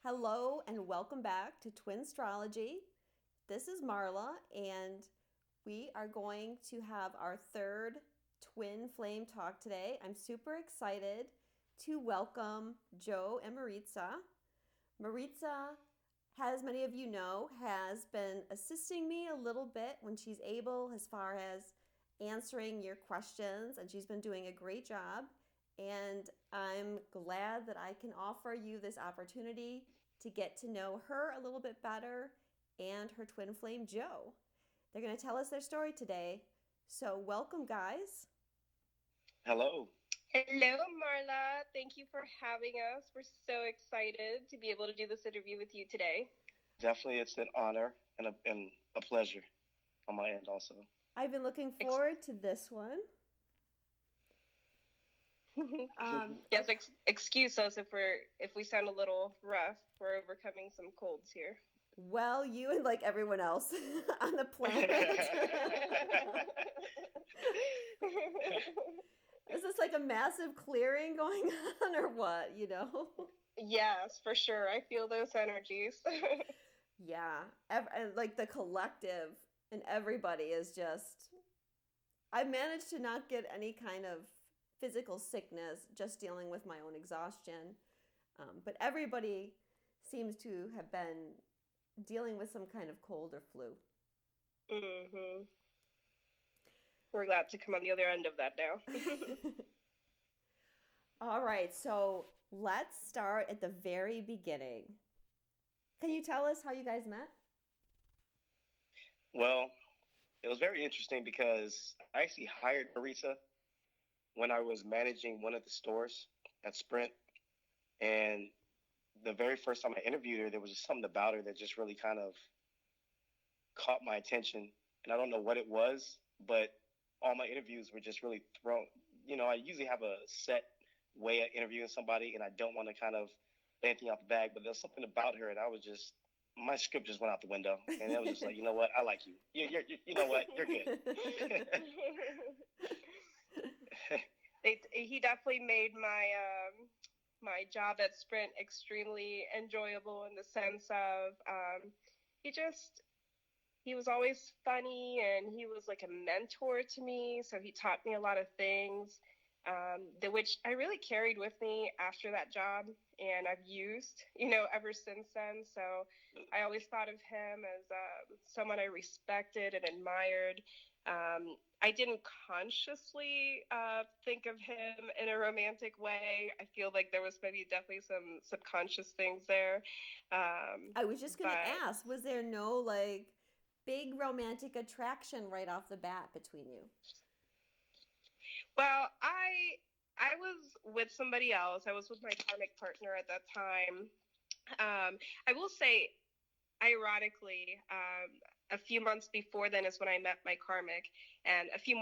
Hello and welcome back to Twinstrology. This is Marla, and we are going to have our third twin flame talk today. I'm super excited to welcome Joe and Maritza. Maritza, as many of you know, has been assisting me a little bit when she's able as far as answering your questions, and she's been doing a great job. And I'm glad that I can offer you this opportunity to get to know her a little bit better and her twin flame, Joe. They're going to tell us their story today. So, welcome, guys. Hello. Hello, Marla. Thank you for having us. We're so excited to be able to do this interview with you today. Definitely, it's an honor and a pleasure on my end also. I've been looking forward to this one. Yes, excuse us if we sound a little rough. We're overcoming some colds here. Well, you and like everyone else on the planet. Is this like a massive clearing going on or what, Yes, for sure. I feel those energies. Yeah. And like the collective and everybody is just. I managed to not get any kind of physical sickness just dealing with my own exhaustion. But everybody seems to have been dealing with some kind of cold or flu. Mm-hmm. We're glad to come on the other end of that now. All right, so let's start at the very beginning. Can you tell us how you guys met? Well, it was very interesting because I actually hired Maritza when I was managing one of the stores at Sprint. And the very first time I interviewed her, there was just something about her that just really kind of caught my attention. And I don't know what it was, but all my interviews were just really thrown. I usually have a set way of interviewing somebody, and I don't want to kind of lay anything out the bag, but there's something about her, and I was just, my script just went out the window. And it was just like, you know what? I like you. You know what? You're good. He definitely made my job at Sprint extremely enjoyable in the sense of he just he was always funny, and he was like a mentor to me. So he taught me a lot of things, which I really carried with me after that job, and I've used, ever since then. So I always thought of him as someone I respected and admired. I didn't consciously think of him in a romantic way. I feel like there was maybe definitely some subconscious things there. I was just going to ask, was there no like big romantic attraction right off the bat between you? Well, I was with somebody else. I was with my karmic partner at that time. I will say, ironically, a few months before then is when I met my karmic, and a few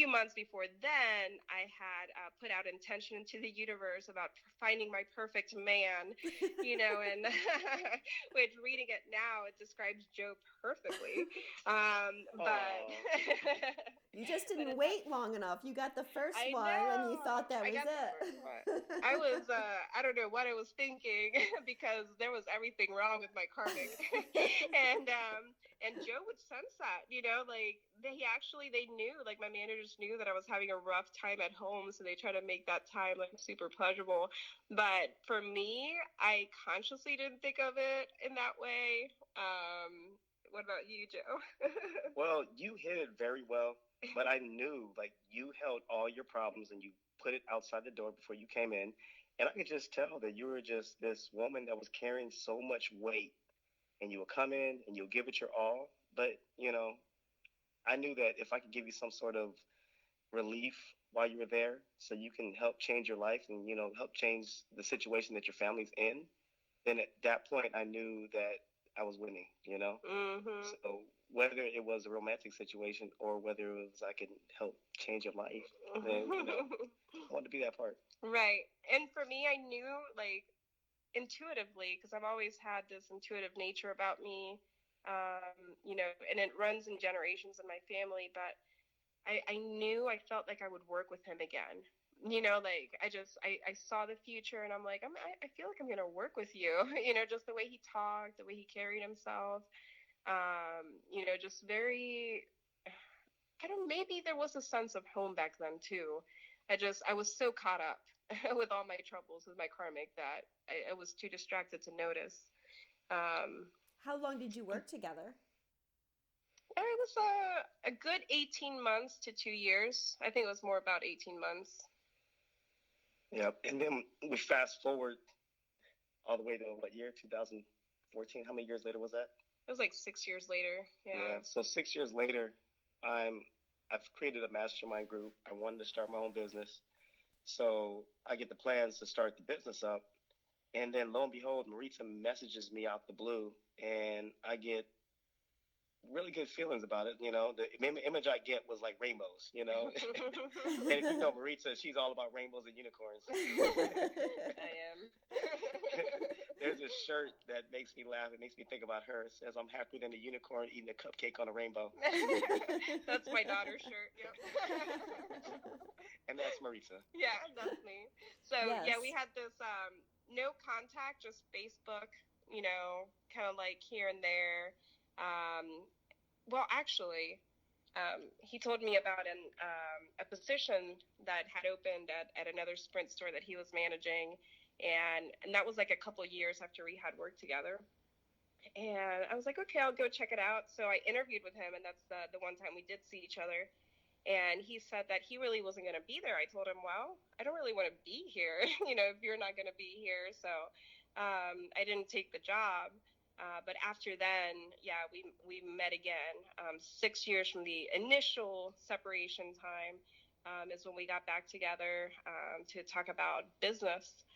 months before then, I had put out intention into the universe about finding my perfect man, and which, reading it now, it describes Joe perfectly. But you just didn't wait long enough. You got the first one, and you thought that was it. I was, I don't know what I was thinking because there was everything wrong with my karmic, and Joe would sense that, like they knew, like my managers knew that I was having a rough time at home, so they try to make that time like super pleasurable. But for me, I consciously didn't think of it in that way. What about you, Joe? Well, you hit it very well, but I knew like you held all your problems and you put it outside the door before you came in. And I could just tell that you were just this woman that was carrying so much weight, and you will come in and you'll give it your all. But, I knew that if I could give you some sort of relief while you were there so you can help change your life and, help change the situation that your family's in, then at that point I knew that I was winning. Mm-hmm. So whether it was a romantic situation or whether it was I could help change your life, then, I wanted to be that part. Right. And for me, I knew, like, intuitively, because I've always had this intuitive nature about me, and it runs in generations in my family, but I knew I felt like I would work with him again. like I saw the future, and I'm like, I feel like I'm gonna work with you. Just the way he talked, the way he carried himself. Just very. I don't. Maybe there was a sense of home back then too. I was so caught up with all my troubles with my karmic that I was too distracted to notice. Um, How long did you work together? it was a good 18 months to 2 years. I think it was more about 18 months. Yep. And then we fast forward all the way to what year? 2014. How many years later was that? It was like 6 years later. Yeah. So 6 years later, I've created a mastermind group. I wanted to start my own business. So I get the plans to start the business up. And then lo and behold, Maritza messages me out the blue, and I get really good feelings about it. The image I get was like rainbows, And if you know Maritza, she's all about rainbows and unicorns. I am. There's this shirt that makes me laugh. It makes me think about her. It says, "I'm happier than a unicorn eating a cupcake on a rainbow." That's my daughter's shirt. Yep. And that's Maritza. Yeah, that's me. So Yes. yeah, we had this no contact, just Facebook. Kind of like here and there. Well, actually, he told me about a position that had opened at another Sprint store that he was managing, and that was like a couple of years after we had worked together. And I was like, okay, I'll go check it out. So I interviewed with him, and that's the one time we did see each other. And he said that he really wasn't going to be there. I told him, well, I don't really want to be here, if you're not going to be here. So I didn't take the job. But after then, yeah, we met again. 6 years from the initial separation time is when we got back together to talk about business.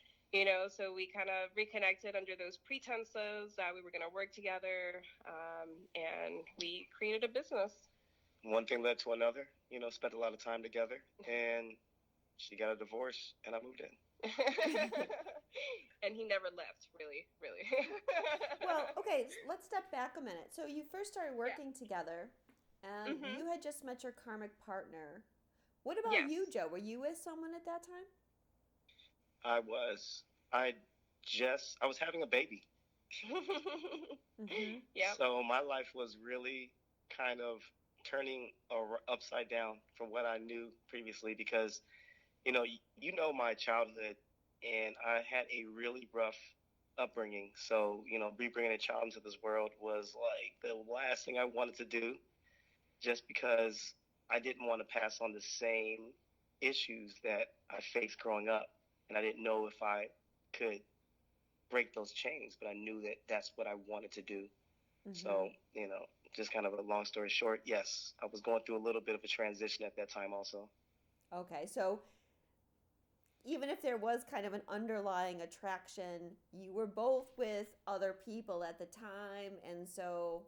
So we kind of reconnected under those pretenses that we were going to work together, and we created a business. One thing led to another. Spent a lot of time together, and she got a divorce, and I moved in. And he never left, really. Well, okay, let's step back a minute. So you first started working together, and you had just met your karmic partner. What about you, Joe? Were you with someone at that time? I was. I was having a baby. Yeah. So my life was really kind of turning upside down from what I knew previously, because my childhood, and I had a really rough upbringing. So bringing a child into this world was like the last thing I wanted to do, just because I didn't want to pass on the same issues that I faced growing up, and I didn't know if I could break those chains, but I knew that that's what I wanted to do. So just kind of a long story short, yes, I was going through a little bit of a transition at that time also. Okay, so even if there was kind of an underlying attraction, you were both with other people at the time, and so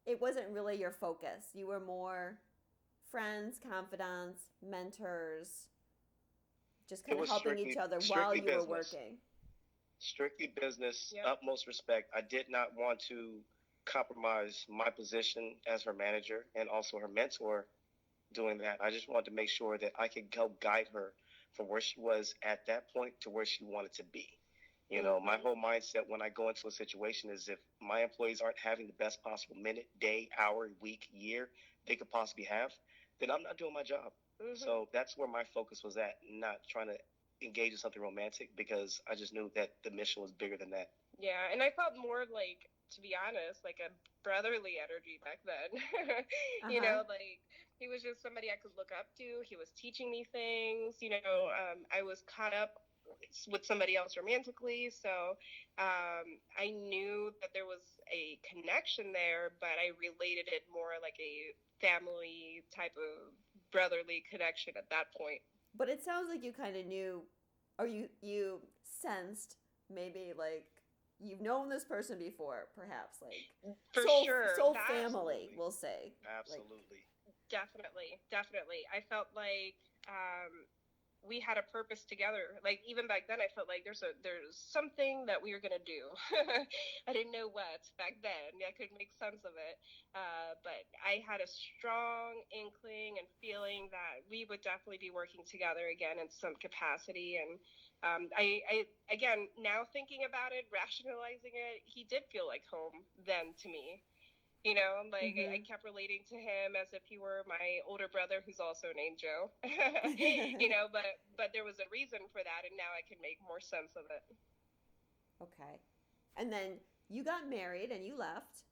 it wasn't really your focus. You were more friends, confidants, mentors, just kind of helping each other while you were working. Strictly business, utmost respect. I did not want to compromise my position as her manager and also her mentor doing that. I just wanted to make sure that I could help guide her from where she was at that point to where she wanted to be. My whole mindset when I go into a situation is, if my employees aren't having the best possible minute, day, hour, week, year they could possibly have, then I'm not doing my job. So that's where my focus was at, not trying to engage in something romantic, because I just knew that the mission was bigger than that. Yeah, and I felt more like, to be honest, like a brotherly energy back then. Like he was just somebody I could look up to. He was teaching me things. I was caught up with somebody else romantically, so I knew that there was a connection there, but I related it more like a family type of brotherly connection at that point. But it sounds like you kind of knew, or you sensed maybe like you've known this person before, perhaps, like for sure, soul family, we'll say. Absolutely. Definitely. I felt like we had a purpose together. Like even back then, I felt like there's something that we were gonna do. I didn't know what back then. I couldn't make sense of it, but I had a strong inkling and feeling that we would definitely be working together again in some capacity. And I again, now thinking about it, rationalizing it, he did feel like home then to me. You know, like I kept relating to him as if he were my older brother, who's also named Joe. You know, but there was a reason for that, and now I can make more sense of it. Okay. And then you got married and you left.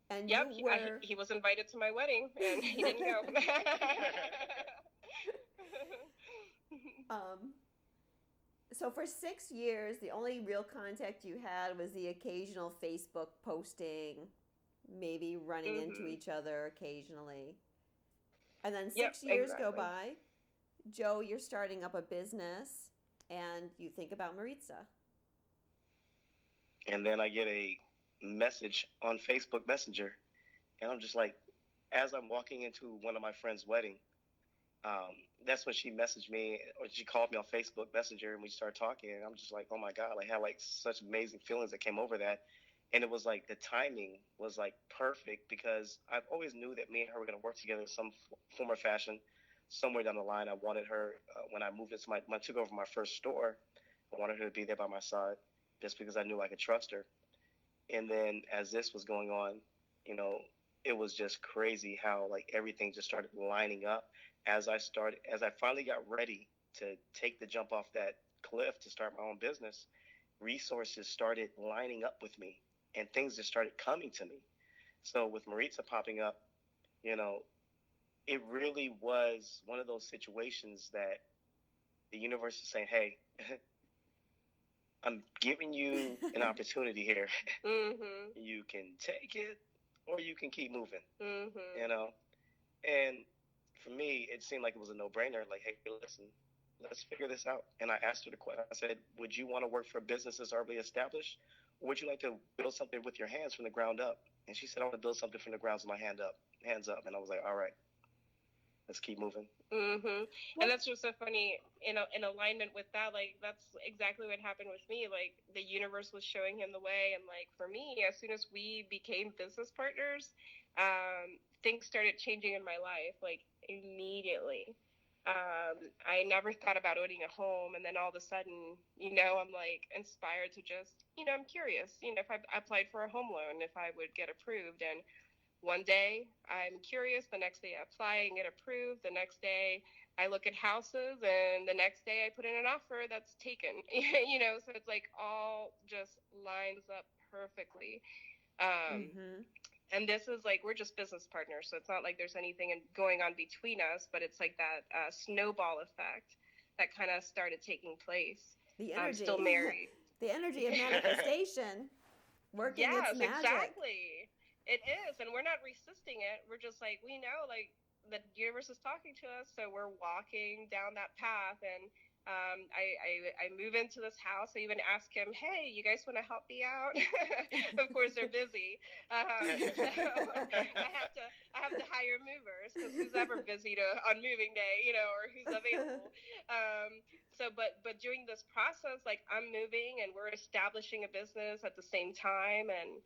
And Yep, you were. he was invited to my wedding, and he didn't go. So for 6 years, the only real contact you had was the occasional Facebook posting, maybe running into each other occasionally. And then 6 years go by. Joe, you're starting up a business, and you think about Maritza. And then I get a message on Facebook Messenger, and I'm just like, as I'm walking into one of my friend's wedding, that's when she messaged me, or she called me on Facebook Messenger, and we started talking. And I'm just like, oh my God, I had like such amazing feelings that came over that. And it was like the timing was like perfect, because I've always knew that me and her were going to work together in some form or fashion somewhere down the line. I wanted her, when I moved into when I took over my first store, I wanted her to be there by my side just because I knew I could trust her. And then as this was going on, you know, it was just crazy how like everything just started lining up as I finally got ready to take the jump off that cliff to start my own business. Resources started lining up with me, and things just started coming to me. So with Maritza popping up, you know, it really was one of those situations that the universe is saying, hey, I'm giving you an opportunity here. You can take it or you can keep moving, you know? And for me, it seemed like it was a no-brainer. Like, hey, listen, let's figure this out. And I asked her the question. I said, would you want to work for a business that's already established? Or would you like to build something with your hands from the ground up? And she said, I want to build something from the ground with my hands up. And I was like, all right, let's keep moving. And that's just so funny in alignment with that. Like, that's exactly what happened with me. Like, the universe was showing him the way. And like, for me, as soon as we became business partners, things started changing in my life, like immediately. I never thought about owning a home, and then all of a sudden, you know, I'm like inspired to just, you know, I'm curious, you know, if I applied for a home loan, if I would get approved. And one day I'm curious, the next day I apply and get approved, the next day I look at houses, and the next day I put in an offer that's taken. You know, so it's like all just lines up perfectly. And this is like, we're just business partners, so it's not like there's anything going on between us, but it's like that snowball effect that kind of started taking place. The energy. I'm still married. The energy of manifestation working its magic. Exactly. It is, and we're not resisting it. We're just like, we know, like, the universe is talking to us, so we're walking down that path. And I move into this house. I even ask him, hey, you guys want to help me out? Of course, they're busy. So I have to hire movers, because who's ever busy on moving day, you know, or who's available. But during this process, like, I'm moving and we're establishing a business at the same time. And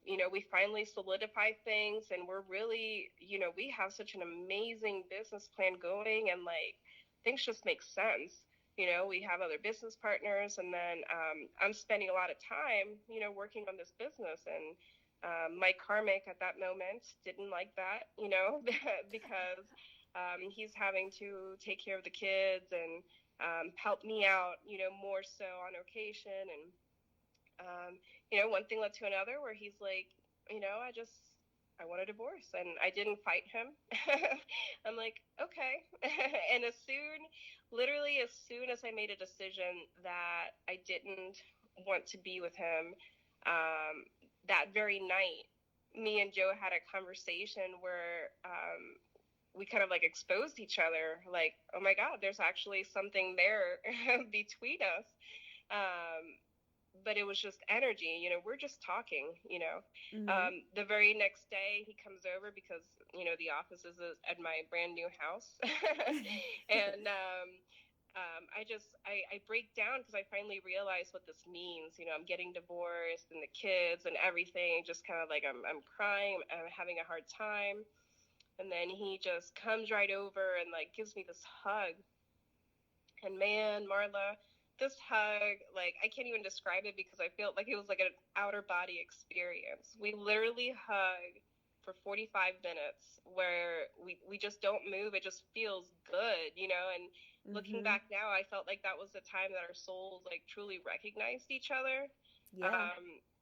you know, we finally solidify things, and we're really, you know, we have such an amazing business plan going, and like, things just make sense. You know, we have other business partners, and then I'm spending a lot of time, you know, working on this business. And my karmic at that moment didn't like that, you know, because he's having to take care of the kids and help me out, you know, more so on occasion. And you know, one thing led to another, where he's like, you know, I want a divorce, and I didn't fight him. I'm like, okay. And literally as soon as I made a decision that I didn't want to be with him, that very night, me and Joe had a conversation where we kind of like exposed each other, like, oh my God, there's actually something there between us. but it was just energy. We're just talking. Mm-hmm. The very next day, he comes over because the office is at my brand new house, and I break down because I finally realize what this means. I'm getting divorced and the kids and everything. Just kind of like I'm crying. I'm having a hard time. And then he just comes right over and like gives me this hug. And man, Marla, this hug, like I can't even describe it because I felt like it was like an outer body experience. We literally hug for 45 minutes where we just don't move. It just feels good, and looking Mm-hmm. back now, I felt like that was the time that our souls like truly recognized each other. Yeah.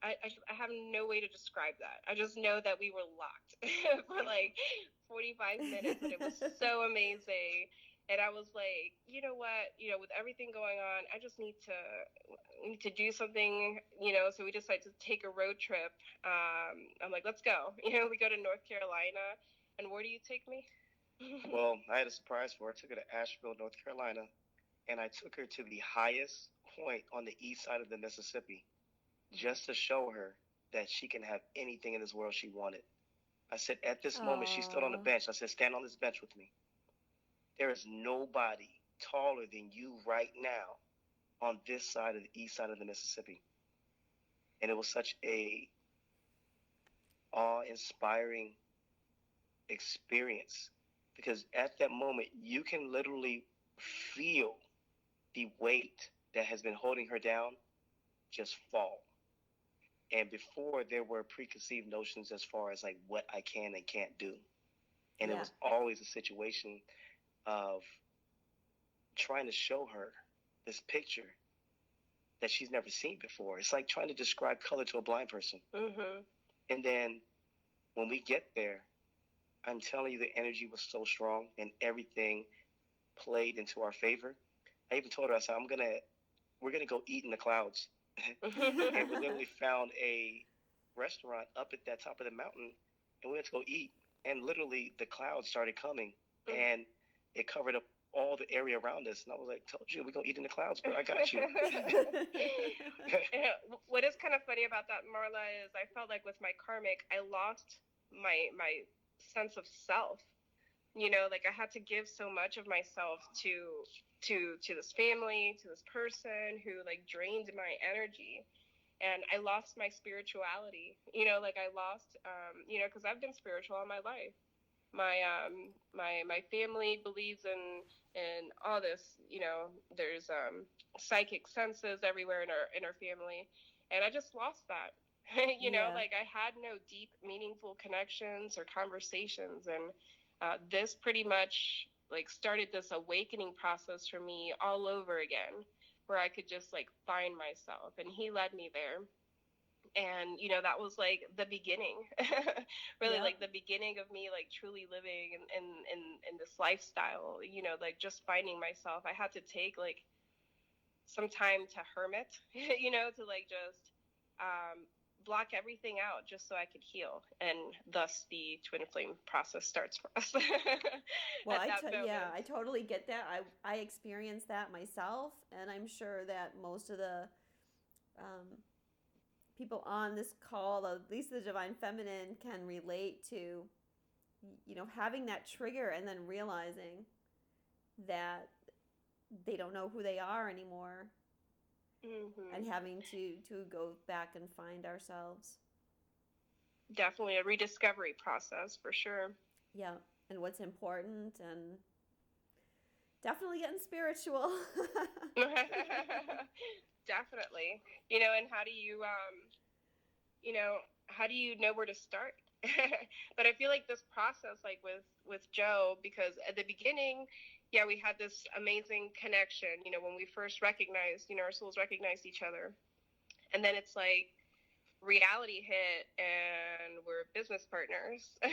I have no way to describe that. I just know that we were locked for like 45 minutes, and it was so amazing. And I was like, you know what, with everything going on, I just need to do something, So we decided to take a road trip. I'm like, let's go. We go to North Carolina, and where do you take me? Well, I had a surprise for her. I took her to Asheville, North Carolina, and I took her to the highest point on the east side of the Mississippi just to show her that she can have anything in this world she wanted. I said, at this moment, she stood on the Oh. bench. I said, stand on this bench with me. There is nobody taller than you right now on this side of the east side of the Mississippi. And it was such a awe-inspiring experience because at that moment you can literally feel the weight that has been holding her down just fall. And before there were preconceived notions as far as like what I can and can't do. And it Yeah. was always a situation of trying to show her this picture that she's never seen before. It's like trying to describe color to a blind person. Mm-hmm. And then when we get there, I'm telling you, the energy was so strong and everything played into our favor. I even told her, I said, we're gonna go eat in the clouds. And we literally found a restaurant up at that top of the mountain, and we went to go eat. And literally, the clouds started coming, and it covered up all the area around us. And I was like, "Told you, we're gonna eat in the clouds, bro. I got you." What is kind of funny about that, Marla, is I felt like with my karmic, I lost my sense of self. Like I had to give so much of myself to this family, to this person who like drained my energy, and I lost my spirituality. Like I lost, because I've been spiritual all my life. My family believes in all this. There's psychic senses everywhere in our family, and I just lost that. Yeah. Like I had no deep, meaningful connections or conversations, and this pretty much like started this awakening process for me all over again, where I could just like find myself, and he led me there. And that was like the beginning, really Yeah. like the beginning of me like truly living in this lifestyle, like just finding myself. I had to take like some time to hermit, to like just block everything out just so I could heal. And thus the twin flame process starts for us Well, at that yeah, moment. I totally get that. I experienced that myself, and I'm sure that most of the um, people on this call, at least the divine feminine, can relate to, having that trigger and then realizing that they don't know who they are anymore, and Mm-hmm. having to go back and find ourselves. Definitely a rediscovery process for sure. Yeah, and what's important, and definitely getting spiritual. Definitely. And how do you know where to start? But I feel like this process, like with Joe, because at the beginning, yeah, we had this amazing connection. When we first recognized, our souls recognized each other, and then it's like reality hit, and we're business partners, and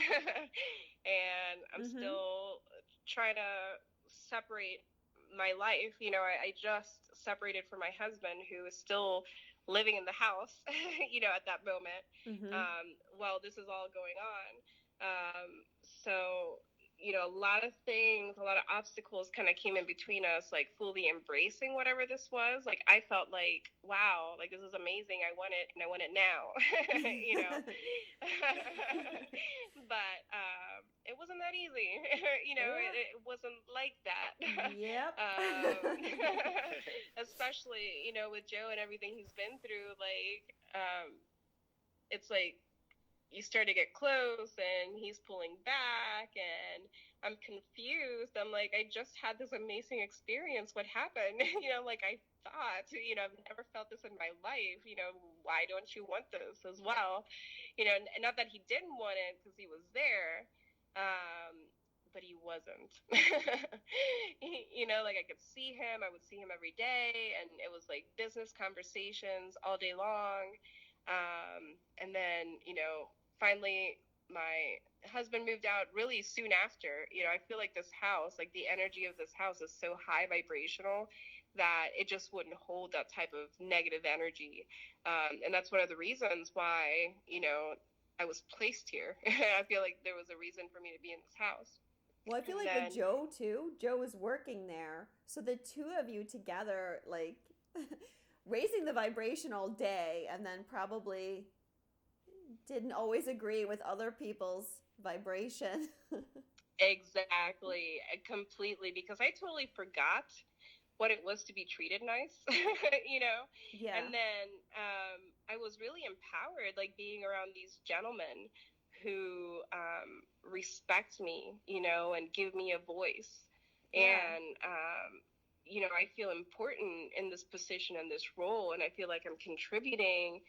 I'm Mm-hmm. still trying to separate my life. I just separated from my husband, who is still living in the house, at that moment, Mm-hmm. while this is all going on. So a lot of things, a lot of obstacles kind of came in between us, like fully embracing whatever this was. Like I felt like, wow, like this is amazing. I want it and I want it now, but it wasn't that easy. It wasn't like that. Yep. um, Especially, with Joe and everything he's been through, like, it's like, you start to get close and he's pulling back and I'm confused. I'm like, I just had this amazing experience. What happened? Like I thought, I've never felt this in my life. Why don't you want this as well? And not that he didn't want it because he was there. But he wasn't. Like I could see him. I would see him every day. And it was like business conversations all day long. And then, finally my husband moved out really soon after. I feel like this house, like the energy of this house is so high vibrational that it just wouldn't hold that type of negative energy. And that's one of the reasons why, I was placed here. I feel like there was a reason for me to be in this house. Well, I feel And like then, with Joe too. Joe was working there, so the two of you together, like raising the vibration all day, and then probably didn't always agree with other people's vibration. exactly, completely, because I totally forgot what it was to be treated nice, you know? Yeah. And then I was really empowered, like being around these gentlemen who respect me, and give me a voice. Yeah. And, I feel important in this position and this role, and I feel like I'm contributing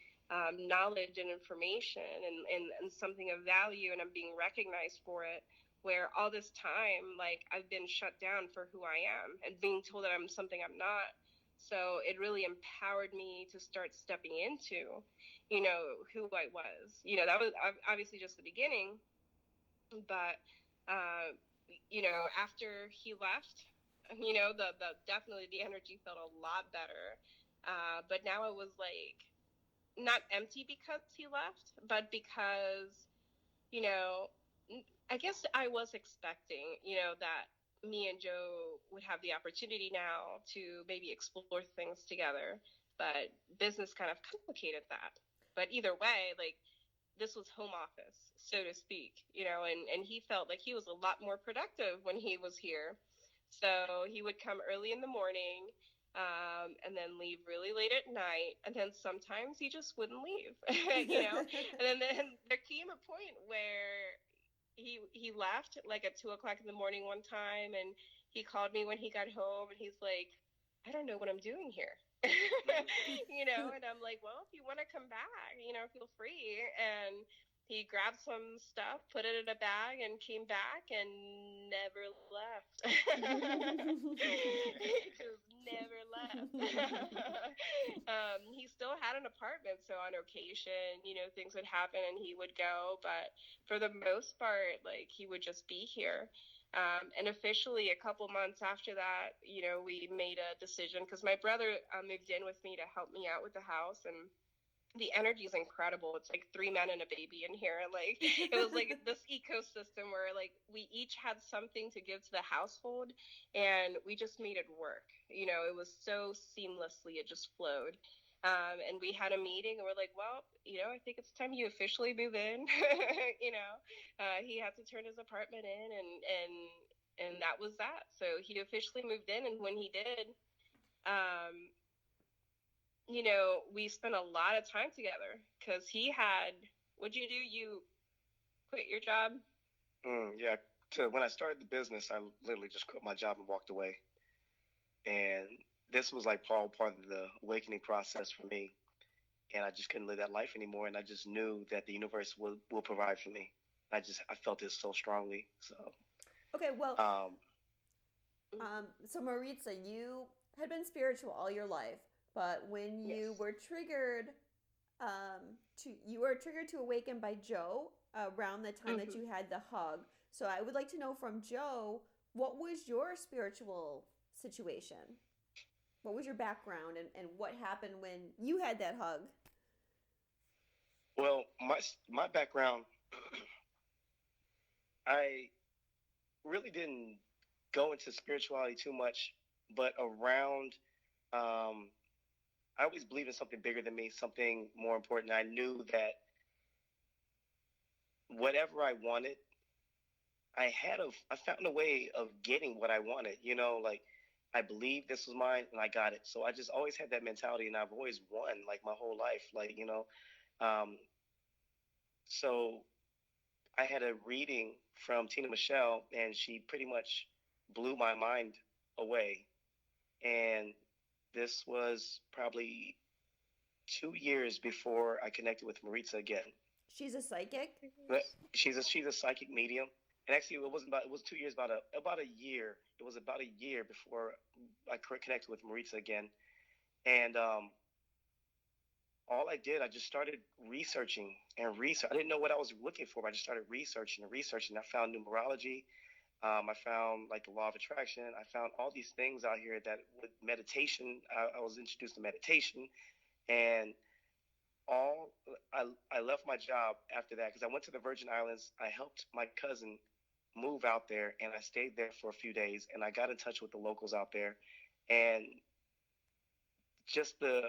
knowledge and information and something of value, and I'm being recognized for it, where all this time, like, I've been shut down for who I am and being told that I'm something I'm not. So it really empowered me to start stepping into, who I was. That was obviously just the beginning, but, after he left, the definitely the energy felt a lot better. But now it was like not empty because he left, but because, you know, I guess I was expecting, that me and Joe would have the opportunity now to maybe explore things together, but business kind of complicated that. But either way, like, this was home office, so to speak, and he felt like he was a lot more productive when he was here. So he would come early in the morning, and then leave really late at night. And then sometimes he just wouldn't leave, And then there came a point where he left like at 2 o'clock in the morning one time, and he called me when he got home, and he's like, I don't know what I'm doing here. And I'm like, well, if you want to come back, feel free. And he grabbed some stuff, put it in a bag, and came back and never left. Just never left. He still had an apartment, so on occasion, things would happen and he would go, but for the most part, like, he would just be here. And officially, a couple months after that, we made a decision because my brother moved in with me to help me out with the house, and the energy is incredible. It's like 3 men and a baby in here. Like, it was like this ecosystem where, like, we each had something to give to the household, and we just made it work. It was so seamlessly, it just flowed. And we had a meeting, and we're like, well, I think it's time you officially move in. He had to turn his apartment in, and that was that. So he officially moved in, and when he did, um, we spent a lot of time together because he had, what'd you do? You quit your job? Yeah. When I started the business, I literally just quit my job and walked away. And this was like part of the awakening process for me. And I just couldn't live that life anymore. And I just knew that the universe will provide for me. I felt it so strongly. So Okay, well, um, so Maritza, you had been spiritual all your life, but when you Yes. were triggered, you were triggered to awaken by Joe around the time that Mm-hmm. you had the hug. So I would like to know from Joe, what was your spiritual situation? What was your background, and what happened when you had that hug? well, my background, I really didn't go into spirituality too much, but around, um, I always believed in something bigger than me, something more important. I knew that whatever I wanted, I found a way of getting what I wanted. Like I believed this was mine, and I got it. So I just always had that mentality, and I've always won like my whole life. Um, so I had a reading from Tina Michelle, and she pretty much blew my mind away. And this was probably 2 years before I connected with Maritza again. She's a psychic? But she's a psychic medium, and actually it was 2 years, about a year. It was about a year before I connected with Maritza again, and all I did, I just started researching and research. I didn't know what I was looking for, but I just started researching and researching. I found numerology. I found like the law of attraction. I found all these things out here that with meditation. I was introduced to meditation, and all I left my job after that because I went to the Virgin Islands. I helped my cousin move out there, and I stayed there for a few days, and I got in touch with the locals out there, and just the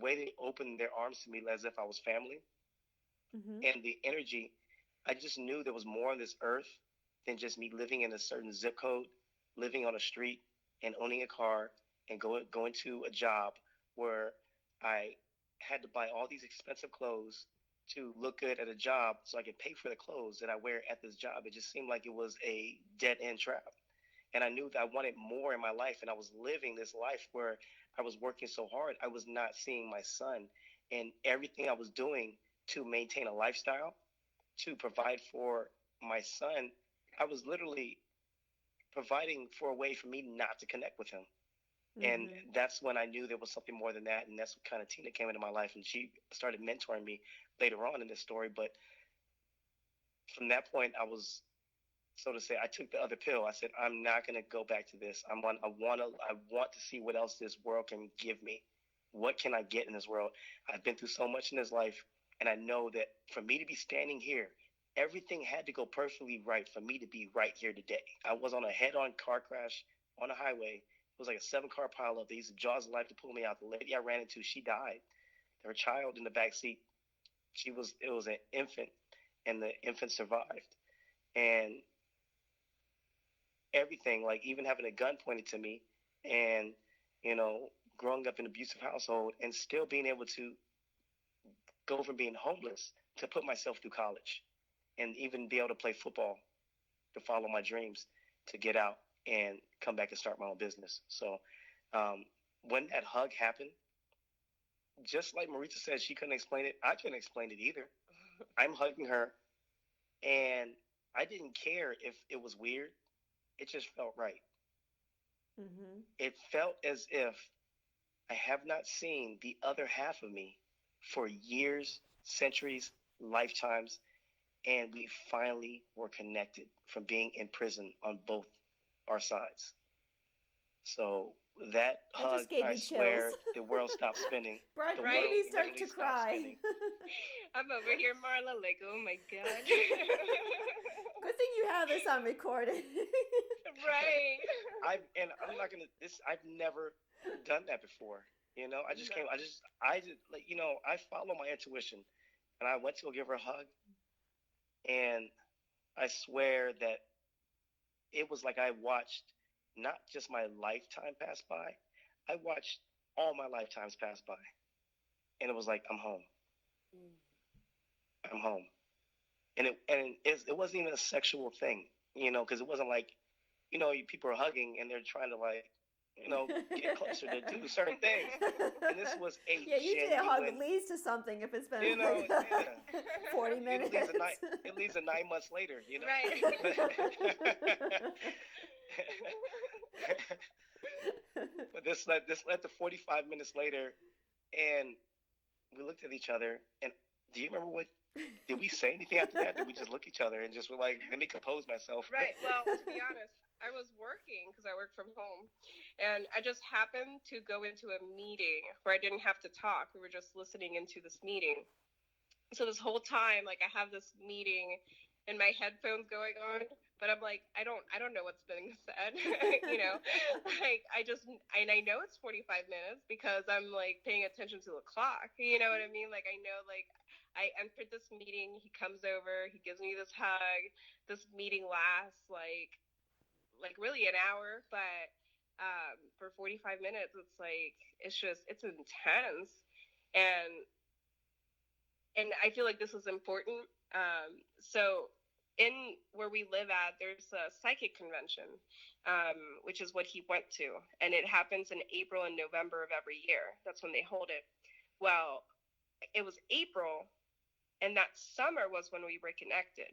way they opened their arms to me as if I was family, Mm-hmm. and the energy, I just knew there was more on this earth than just me living in a certain zip code, living on a street, and owning a car, and going to a job where I had to buy all these expensive clothes to look good at a job so I could pay for the clothes that I wear at this job. It just seemed like it was a dead end trap. And I knew that I wanted more in my life, and I was living this life where I was working so hard. I was not seeing my son, and everything I was doing to maintain a lifestyle, to provide for my son, I was literally providing for a way for me not to connect with him. And Mm-hmm. that's when I knew there was something more than that. And that's what kind of Tina came into my life, and she started mentoring me later on in this story. But from that point, I was, so to say, I took the other pill. I said, I'm not going to go back to this. I want to see what else this world can give me. What can I get in this world? I've been through so much in this life, and I know that for me to be standing here, everything had to go perfectly right for me to be right here today. I was on a head-on car crash on a highway. It was like a 7-car pileup. They used the jaws of life to pull me out. The lady I ran into, she died. Her child in the back seat. It was an infant, and the infant survived. And everything, like even having a gun pointed to me, and you know, growing up in an abusive household, and still being able to go from being homeless to put myself through college, and even be able to play football, to follow my dreams, to get out and come back and start my own business. So when that hug happened, just like Maritza said, she couldn't explain it. I couldn't explain it either. I'm hugging her, and I didn't care if it was weird. It just felt right. Mm-hmm. It felt as if I have not seen the other half of me for years, centuries, lifetimes, and we finally were connected from being in prison on both our sides. So that That hug, just gave I me chills. swear, the world stopped spinning. Brett The Right. made world me start literally to stopped cry. spinning. I'm over here, Marla, like, oh my god. Good thing you have this on recording. Right. And I'm not gonna this. I've never done that before. I just came. No. I just like I follow my intuition, and I went to go give her a hug, and I swear that it was like I watched not just my lifetime pass by, I watched all my lifetimes pass by, and it was like I'm home. I'm home, and it wasn't even a sexual thing, because it wasn't like people are hugging and they're trying to like get closer to do certain things, and this was a Yeah, usually a hug genuine, leads to something if it's been like yeah. 40 minutes. It leaves a 9 months later, Right. But this led to 45 minutes later, and we looked at each other. And do you remember what? Did we say anything after that? Did we just look at each other and just were like, let me compose myself? Right. Well, to be honest, I was working because I work from home, and I just happened to go into a meeting where I didn't have to talk. We were just listening into this meeting. So this whole time, like I have this meeting and my headphones going on, but I'm like, I don't know what's being said. You know, like I know it's 45 minutes because I'm like paying attention to the clock. You know what I mean? Like I know, like I entered this meeting, he comes over, he gives me this hug. This meeting lasts like really an hour, but for 45 minutes, it's like it's intense, and I feel like this is important. So in where we live at, there's a psychic convention, which is what he went to, and it happens in April and November of every year. That's when they hold it. Well, it was April, and that summer was when we reconnected.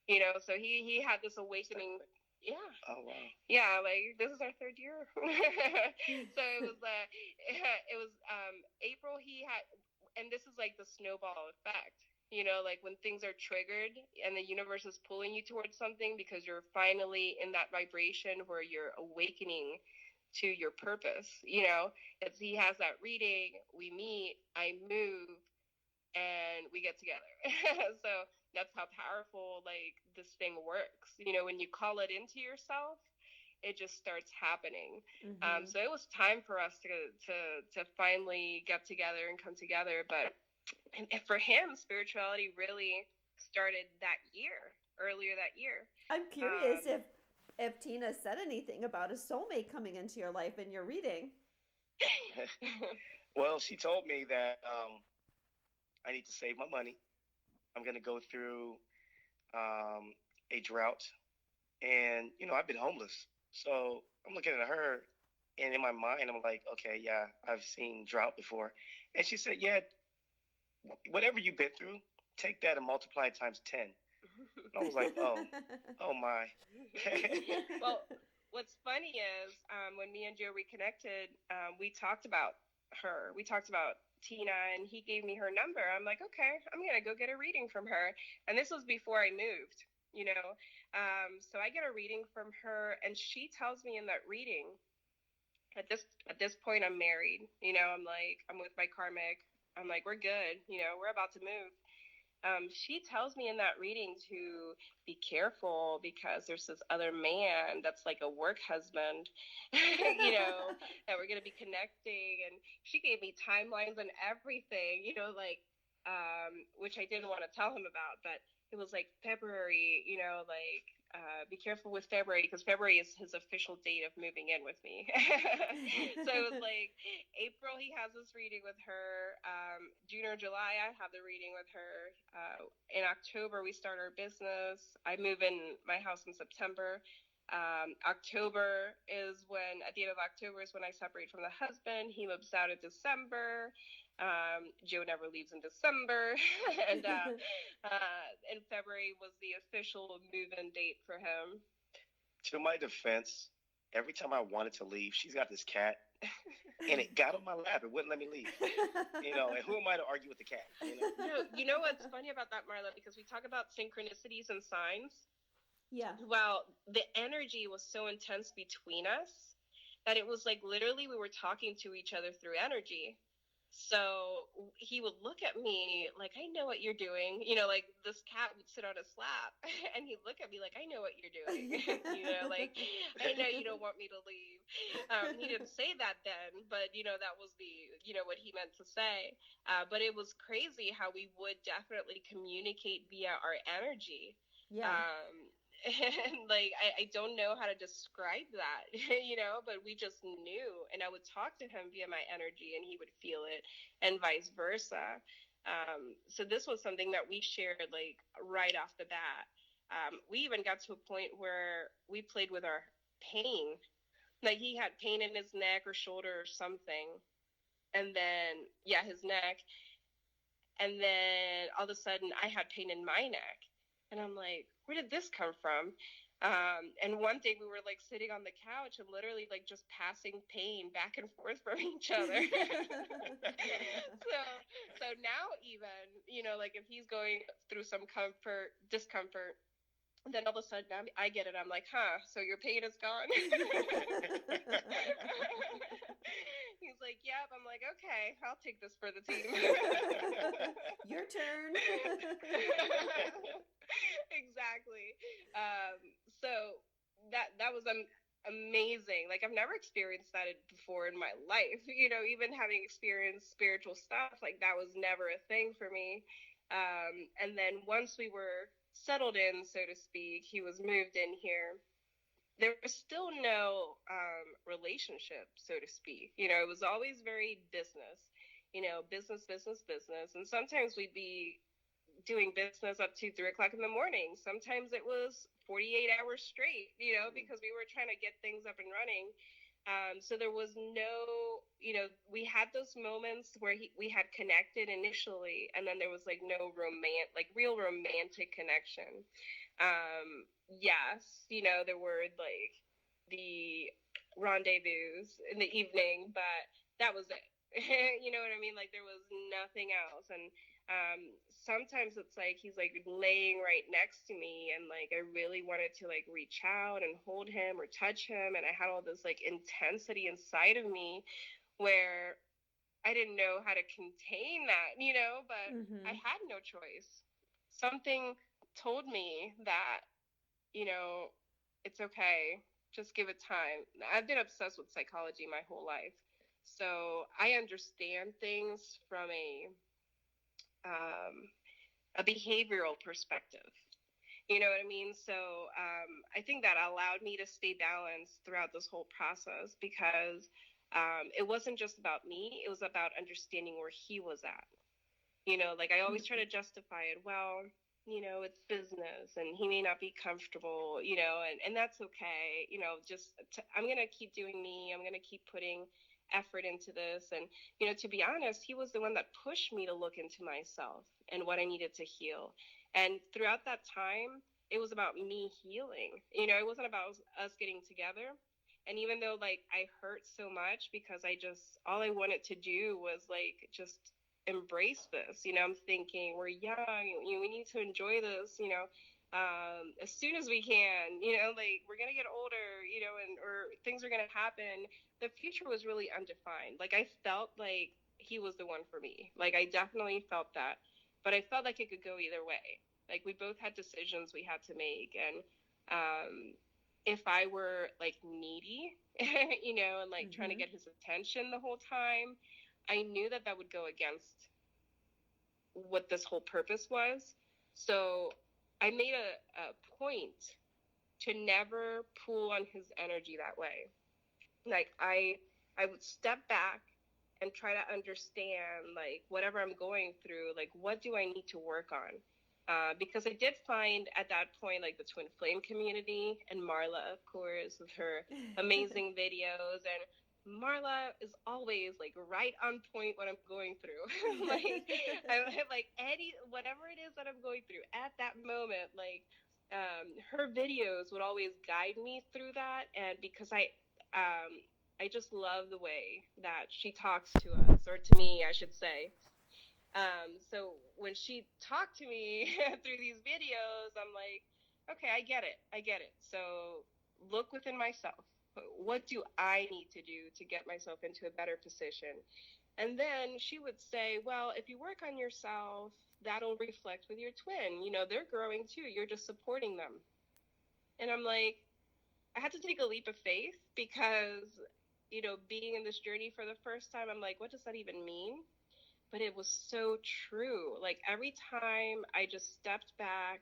You know, so he had this awakening. Yeah. Oh wow. Yeah, like this is our third year. So it was April. He had, and this is like the snowball effect. You know, like when things are triggered and the universe is pulling you towards something because you're finally in that vibration where you're awakening to your purpose. You know, it's he has that reading. We meet. I move and we get together. So that's how powerful like this thing works. You know, when you call it into yourself, it just starts happening. Mm-hmm. So it was time for us to finally get together and come together. But and for him, spirituality really started that year, earlier that year. I'm curious if Tina said anything about a soulmate coming into your life in your reading. Well, she told me that I need to save my money. I'm going to go through a drought. And, I've been homeless. So I'm looking at her, and in my mind, I'm like, okay, yeah, I've seen drought before. And she said, yeah, whatever you've been through, take that and multiply it times 10. And I was like, oh my. Well, what's funny is when me and Joe reconnected, we talked about her. We talked about Tina, and he gave me her number. I'm like, okay, I'm gonna go get a reading from her. And this was before I moved, you know. So I get a reading from her, and she tells me in that reading, at this point, I'm married. You know, I'm with my karmic. I'm like, we're good. You know, we're about to move. She tells me in that reading to be careful because there's this other man that's like a work husband, you know, that we're going to be connecting. And she gave me timelines and everything, you know, like, which I didn't want to tell him about, but it was like February, you know, like, be careful with February because February is his official date of moving in with me. So it was like April, he has this reading with her. June or July, I have the reading with her. In October, we start our business. I move in my house in September. October is at the end of October is when I separate from the husband. He moves out in December. Joe never leaves in December. And in February was the official move-in date for him. To my defense, every time I wanted to leave, she's got this cat, and it got on my lap. It wouldn't let me leave. And who am I to argue with the cat? You know what's funny about that, Marla? Because we talk about synchronicities and signs. Yeah. Well, the energy was so intense between us that it was like literally we were talking to each other through energy. So he would look at me like, I know what you're doing. You know, like this cat would sit on his lap and he'd look at me like, I know what you're doing. You know, like, I know you don't want me to leave. He didn't say that then, but, that was what he meant to say. But it was crazy how we would definitely communicate via our energy. Yeah. And like I don't know how to describe that, but we just knew, and I would talk to him via my energy and he would feel it, and vice versa. So this was something that we shared like right off the bat. We even got to a point where we played with our pain. Like he had pain in his neck or shoulder or something, and then his neck, and then all of a sudden I had pain in my neck. And I'm like, where did this come from? And one day we were like sitting on the couch and literally like just passing pain back and forth from each other. So now even, like if he's going through some discomfort, then all of a sudden I get it. I'm like, so your pain is gone? He's like, yep. I'm like, okay, I'll take this for the team. Your turn. Exactly. So that was amazing. Like I've never experienced that before in my life. Even having experienced spiritual stuff, like that was never a thing for me. And then once we were settled in, so to speak, he was moved in here. There was still no relationship, so to speak. It was always very business. Business, business, business. And sometimes we'd be doing business up to 3 o'clock in the morning. Sometimes it was 48 hours straight, because we were trying to get things up and running. So there was no, we had those moments where we had connected initially, and then there was like no real romantic connection. Yes, there were like the rendezvous in the evening, but that was it. You know what I mean? Like there was nothing else. And sometimes it's like he's like laying right next to me, and like I really wanted to like reach out and hold him or touch him, and I had all this like intensity inside of me where I didn't know how to contain that, but I had no choice. Something told me that, it's okay, just give it time. I've been obsessed with psychology my whole life, so I understand things from a behavioral perspective. You know what I mean? So I think that allowed me to stay balanced throughout this whole process, because it wasn't just about me. It was about understanding where he was at. Like I always try to justify it. Well, it's business and he may not be comfortable, and that's okay. I'm going to keep doing me. I'm going to keep putting effort into this. And, to be honest, he was the one that pushed me to look into myself and what I needed to heal. And throughout that time, it was about me healing. It wasn't about us getting together. And even though like I hurt so much, because all I wanted to do was like just embrace this. I'm thinking we're young, we need to enjoy this, as soon as we can, like we're gonna get older, or things are gonna happen. The future was really undefined. Like I felt like he was the one for me. Like I definitely felt that, but I felt like it could go either way. Like we both had decisions we had to make, and if I were like needy, and like trying to get his attention the whole time, I knew that would go against what this whole purpose was. So I made a point to never pull on his energy that way. Like I would step back and try to understand like whatever I'm going through, like what do I need to work on? Because I did find at that point like the twin flame community, and Marla, of course, with her amazing videos. And Marla is always like right on point what I'm going through. Like I like whatever it is that I'm going through at that moment, like her videos would always guide me through that. And because I just love the way that she talks to us, or to me, I should say. So when she talked to me through these videos, I'm like, okay, I get it. I get it. So look within myself. What do I need to do to get myself into a better position? And then she would say, well, if you work on yourself, that'll reflect with your twin. They're growing too. You're just supporting them. And I'm like, I had to take a leap of faith, because, being in this journey for the first time, I'm like, what does that even mean? But it was so true. Like every time I just stepped back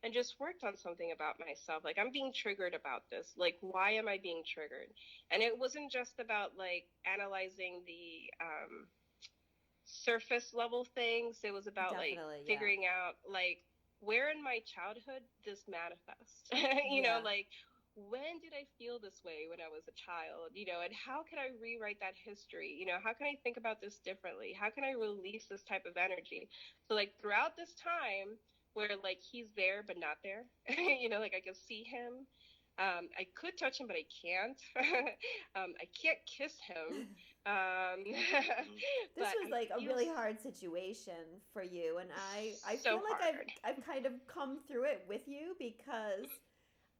and just worked on something about myself, like I'm being triggered about this. Like, why am I being triggered? And it wasn't just about like analyzing the surface level things. It was about like figuring out like where in my childhood this manifests. Like when did I feel this way when I was a child, and how can I rewrite that history? How can I think about this differently? How can I release this type of energy? So like throughout this time where like he's there but not there, like I can see him. I could touch him, but I can't. I can't kiss him. This was like a really hard situation for you, and I feel like I've kind of come through it with you, because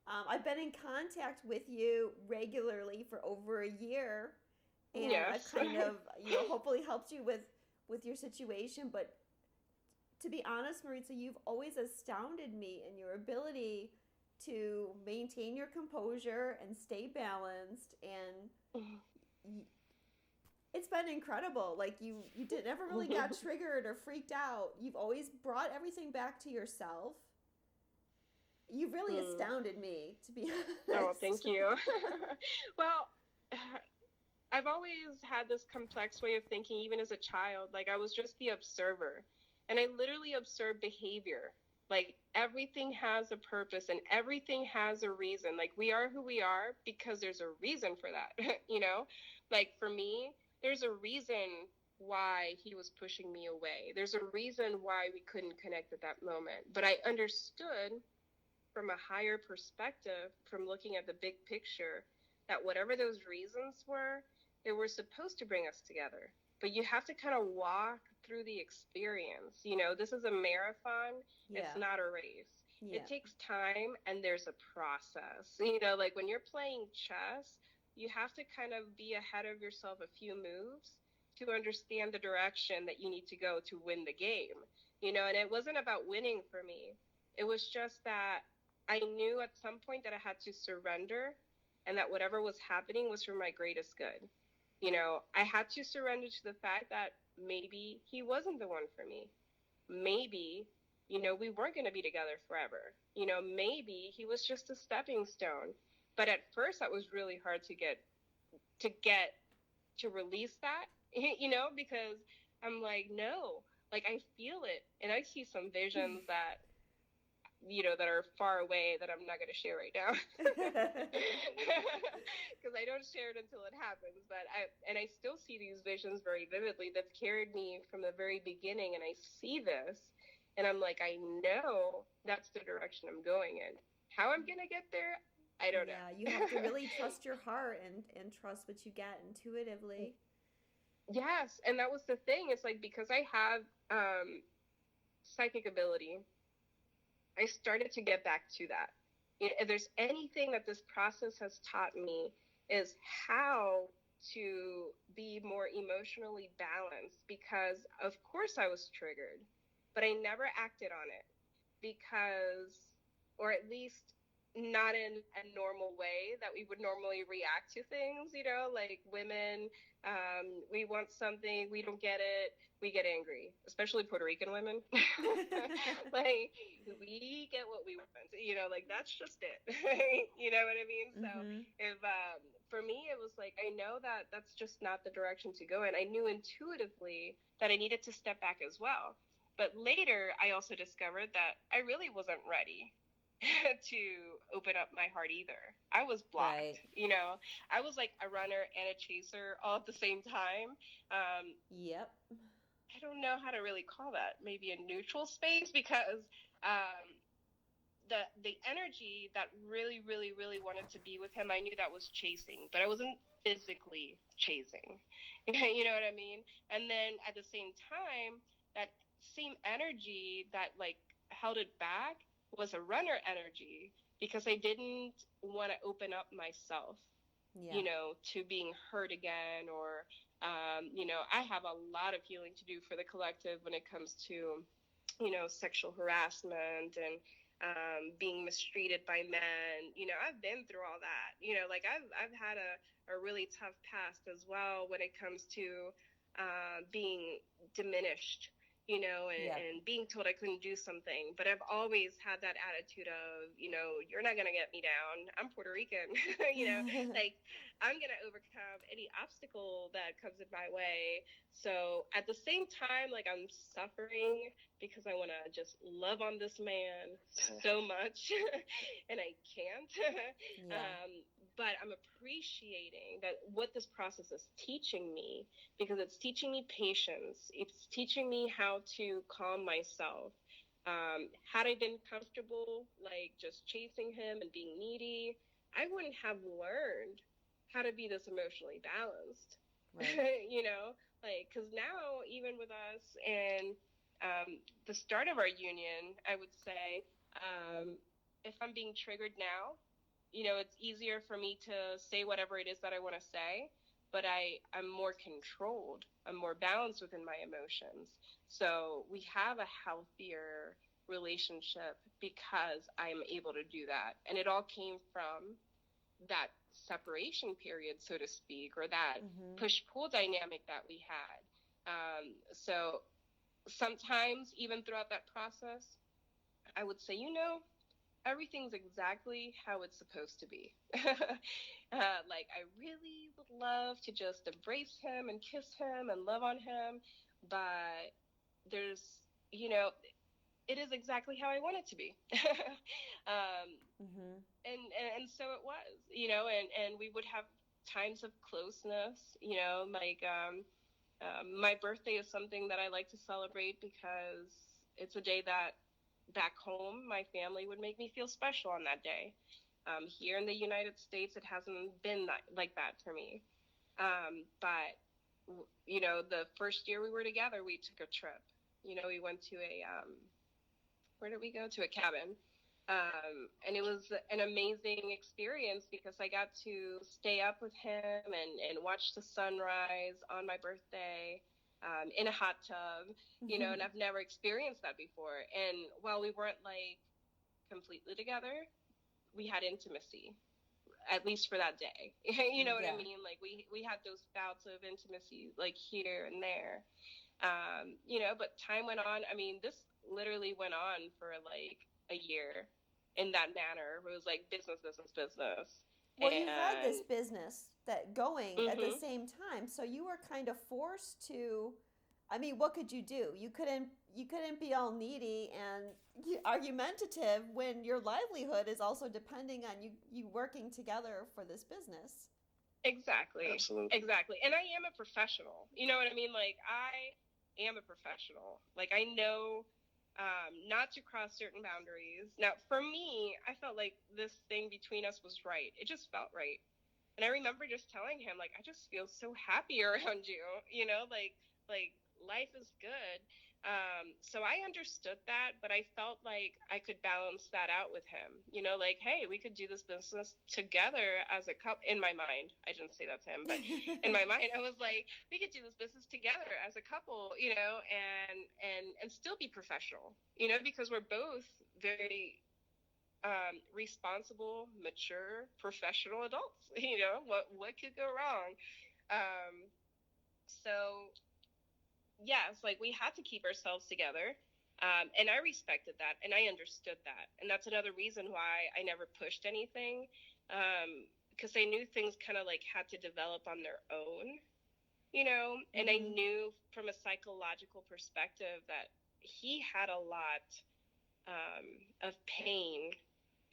I've been in contact with you regularly for over a year, And Yes. I've kind of, hopefully helped you with your situation. But to be honest, Maritza, you've always astounded me in your ability to maintain your composure and stay balanced. And it's been incredible. Like you never really got triggered or freaked out. You've always brought everything back to yourself. You've really astounded me, to be honest. Oh, thank you. Well, I've always had this complex way of thinking, even as a child. Like, I was just the observer, and I literally observed behavior. Like, everything has a purpose and everything has a reason. Like, we are who we are because there's a reason for that, Like, for me, there's a reason why he was pushing me away. There's a reason why we couldn't connect at that moment. But I understood from a higher perspective, from looking at the big picture, that whatever those reasons were, they were supposed to bring us together. But you have to kind of walk through the experience. This is a marathon. Yeah. It's not a race. Yeah. It takes time and there's a process. Like when you're playing chess, you have to kind of be ahead of yourself a few moves to understand the direction that you need to go to win the game. And it wasn't about winning for me. It was just that I knew at some point that I had to surrender, and that whatever was happening was for my greatest good. I had to surrender to the fact that maybe he wasn't the one for me. Maybe, we weren't going to be together forever. Maybe he was just a stepping stone. But at first that was really hard to release that, because I'm like, no, like I feel it. And I see some visions that that are far away that I'm not going to share right now, because I don't share it until it happens. But I still see these visions very vividly. They've carried me from the very beginning, and I see this, and I'm like, I know that's the direction I'm going in. How I'm going to get there, I don't know. Yeah, you have to really trust your heart and trust what you get intuitively. Yes, and that was the thing. It's like, because I have psychic ability, I started to get back to that. If there's anything that this process has taught me, is how to be more emotionally balanced, because of course I was triggered, but I never acted on it, because, or at least not in a normal way that we would normally react to things, like women, we want something, we don't get it, we get angry, especially Puerto Rican women. Like, we get what we want, like that's just it. You know what I mean? So if for me it was like, I know that that's just not the direction to go in. I knew intuitively that I needed to step back as well, but later I also discovered that I really wasn't ready to open up my heart either. I was blocked. Right. I was like a runner and a chaser all at the same time. Yep. I don't know how to really call that. Maybe a neutral space, because the energy that really, really, really wanted to be with him, I knew that was chasing, but I wasn't physically chasing. You know what I mean? And then at the same time, that same energy that like held it back was a runner energy, because I didn't want to open up myself, to being hurt again, or, I have a lot of healing to do for the collective when it comes to, sexual harassment and being mistreated by men. I've been through all that. Like I've had a really tough past as well when it comes to being diminished, and being told I couldn't do something. But I've always had that attitude of, you're not going to get me down. I'm Puerto Rican, like I'm going to overcome any obstacle that comes in my way. So at the same time, like I'm suffering because I want to just love on this man so much and I can't. But I'm appreciating that what this process is teaching me, because it's teaching me patience. It's teaching me how to calm myself. Had I been comfortable, like just chasing him and being needy, I wouldn't have learned how to be this emotionally balanced. Right. Like, because now, even with us and the start of our union, I would say, if I'm being triggered now, it's easier for me to say whatever it is that I want to say. but I'm more controlled. I'm more balanced within my emotions. So we have a healthier relationship because I'm able to do that. And it all came from that separation period, so to speak, or that push-pull dynamic that we had. So sometimes, even throughout that process, I would say, everything's exactly how it's supposed to be. Like, I really would love to just embrace him and kiss him and love on him, but there's, it is exactly how I want it to be. um, and so it was, and we would have times of closeness, like my birthday is something that I like to celebrate because it's a day that back home my family would make me feel special on that day. Here in the United States, it hasn't been like that for me. But the first year we were together, we took a trip. We went to where did we go? To a cabin. And it was an amazing experience because I got to stay up with him and watch the sunrise on my birthday, in a hot tub, and I've never experienced that before. And while we weren't like completely together, we had intimacy, at least for that day. You know what I mean? Like we had those bouts of intimacy like here and there. But time went on. I mean, this literally went on for like a year in that manner. It was like business, business, business. Well, you had this business that going at the same time, so you were kind of forced to. I mean, what could you do? You couldn't be all needy and argumentative when your livelihood is also depending on you working together for this business. Exactly. Absolutely. Exactly. And I am a professional. You know what I mean? Like, I am a professional. Like, I know not to cross certain boundaries. Now, for me, I felt like this thing between us was right. It just felt right. And I remember just telling him, like, I just feel so happy around you, like life is good. So I understood that, but I felt like I could balance that out with him, like, hey, we could do this business together as a couple. In my mind, I didn't say that to him, but in my mind, I was like, we could do this business together as a couple, and still be professional, because we're both very responsible, mature, professional adults. What could go wrong? So yes, like we had to keep ourselves together. And I respected that and I understood that. And that's another reason why I never pushed anything. Because I knew things kind of like had to develop on their own, and I knew from a psychological perspective that he had a lot of pain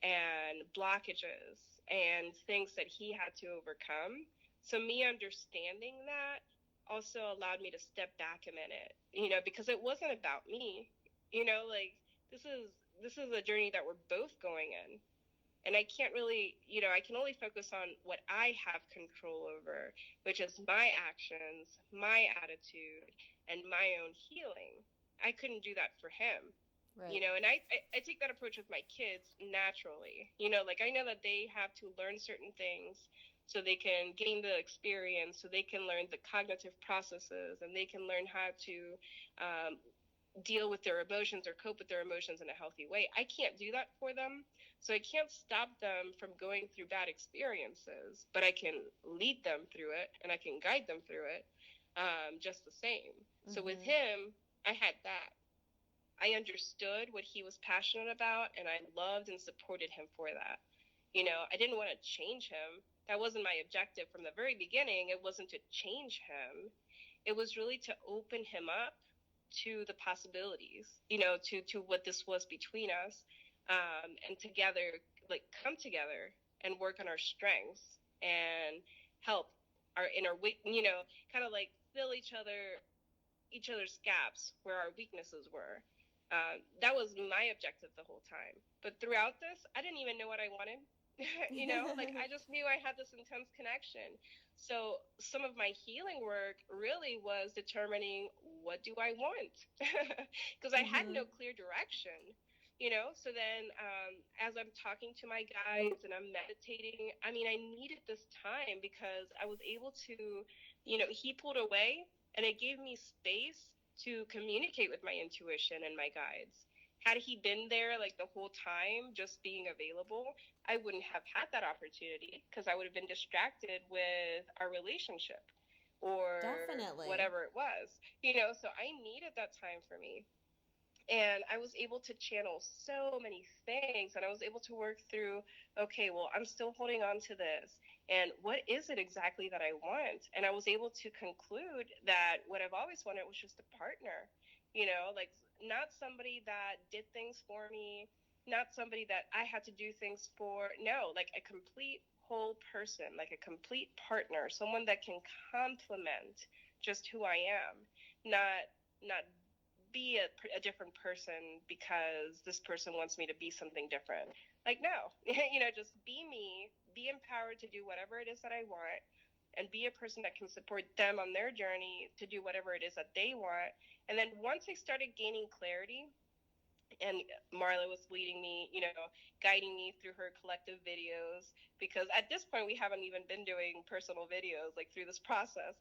and blockages and things that he had to overcome. So me understanding that also allowed me to step back a minute, because it wasn't about me, like this is a journey that we're both going in. And I can't really, I can only focus on what I have control over, which is my actions, my attitude, and my own healing. I couldn't do that for him. Right. And I take that approach with my kids naturally. Like I know that they have to learn certain things so they can gain the experience, so they can learn the cognitive processes, and they can learn how to deal with their emotions or cope with their emotions in a healthy way. I can't do that for them. So I can't stop them from going through bad experiences, but I can lead them through it and I can guide them through it, just the same. So with him, I had that. I understood what he was passionate about, and I loved and supported him for that. I didn't want to change him. That wasn't my objective from the very beginning. It wasn't to change him. It was really to open him up to the possibilities, to what this was between us, and together, like, come together and work on our strengths and help our inner, kind of like fill each other's gaps where our weaknesses were. That was my objective the whole time. But throughout this, I didn't even know what I wanted. Like I just knew I had this intense connection. So some of my healing work really was determining, what do I want? Because I had no clear direction. So then as I'm talking to my guides and I'm meditating, I mean, I needed this time because I was able to, he pulled away and it gave me space to communicate with my intuition and my guides. Had he been there like the whole time, just being available, I wouldn't have had that opportunity because I would have been distracted with our relationship or Definitely. whatever it was, so I needed that time for me. And I was able to channel so many things, and I was able to work through, okay, well, I'm still holding on to this, and what is it exactly that I want? And I was able to conclude that what I've always wanted was just a partner, like not somebody that did things for me, not somebody that I had to do things for. No, like a complete whole person, like a complete partner, someone that can complement just who I am, not be a different person because this person wants me to be something different. Like, no, just be me, be empowered to do whatever it is that I want, and be a person that can support them on their journey to do whatever it is that they want. And then once I started gaining clarity, and Marla was leading me, guiding me through her collective videos, because at this point we haven't even been doing personal videos like through this process.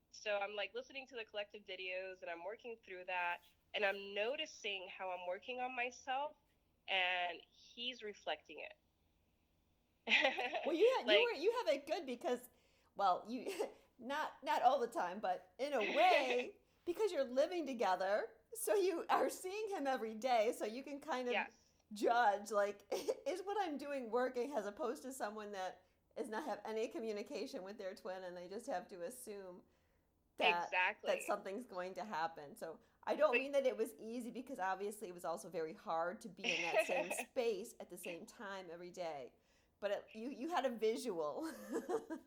So I'm like listening to the collective videos and I'm working through that, and I'm noticing how I'm working on myself, and he's reflecting it. Well, Like, you have it good because, well, you not all the time, but in a way, because you're living together, so you are seeing him every day, so you can kind of yes, judge like, is what I'm doing working, as opposed to someone that is not have any communication with their twin and they just have to assume that exactly. something's going to happen. So I don't But mean that it was easy, because obviously it was also very hard to be in that same space at the same time every day. But you had a visual.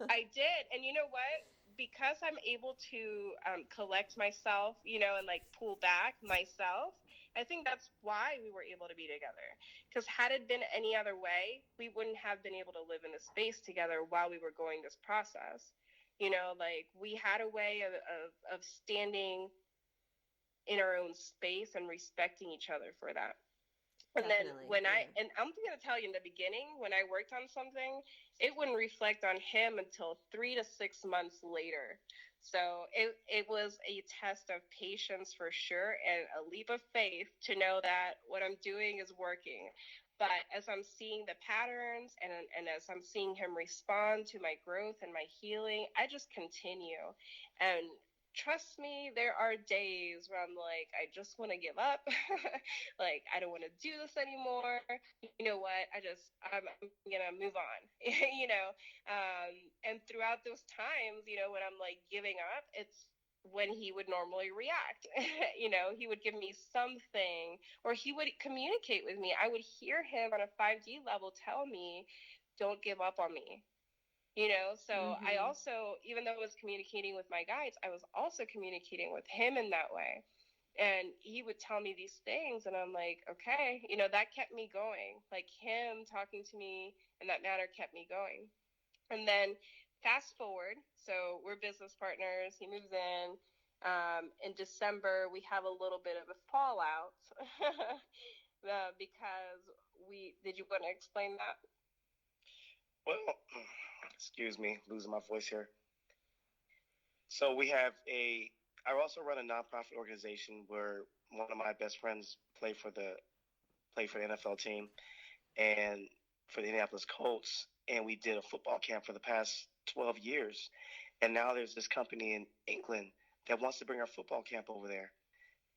I did. And you know what? Because I'm able to collect myself, and like pull back myself, I think that's why we were able to be together. Because had it been any other way, we wouldn't have been able to live in the space together while we were going this process. Like we had a way of standing in our own space and respecting each other for that. And then Definitely, yeah. and I'm going to tell you, in the beginning, when I worked on something, it wouldn't reflect on him until 3 to 6 months later. So it was a test of patience for sure, and a leap of faith to know that what I'm doing is working. But as I'm seeing the patterns, and as I'm seeing him respond to my growth and my healing, I just continue. And trust me, there are days where I'm like, I just want to give up. Like, I don't want to do this anymore. You know what? I'm going to move on, and throughout those times, when I'm like giving up, it's when he would normally react. He would give me something, or he would communicate with me. I would hear him on a 5D level tell me, don't give up on me. So I Mm-hmm. also, even though I was communicating with my guides, I was also communicating with him in that way. And he would tell me these things, and I'm like, okay, that kept me going. Like, him talking to me in that manner kept me going. And then fast forward, so we're business partners. He moves in December. We have a little bit of a fallout because did you want to explain that? Well, excuse me, losing my voice here. So we have I also run a nonprofit organization where one of my best friends play for the NFL team and for the Indianapolis Colts, and we did a football camp for the past 12 years. And now there's this company in England that wants to bring our football camp over there.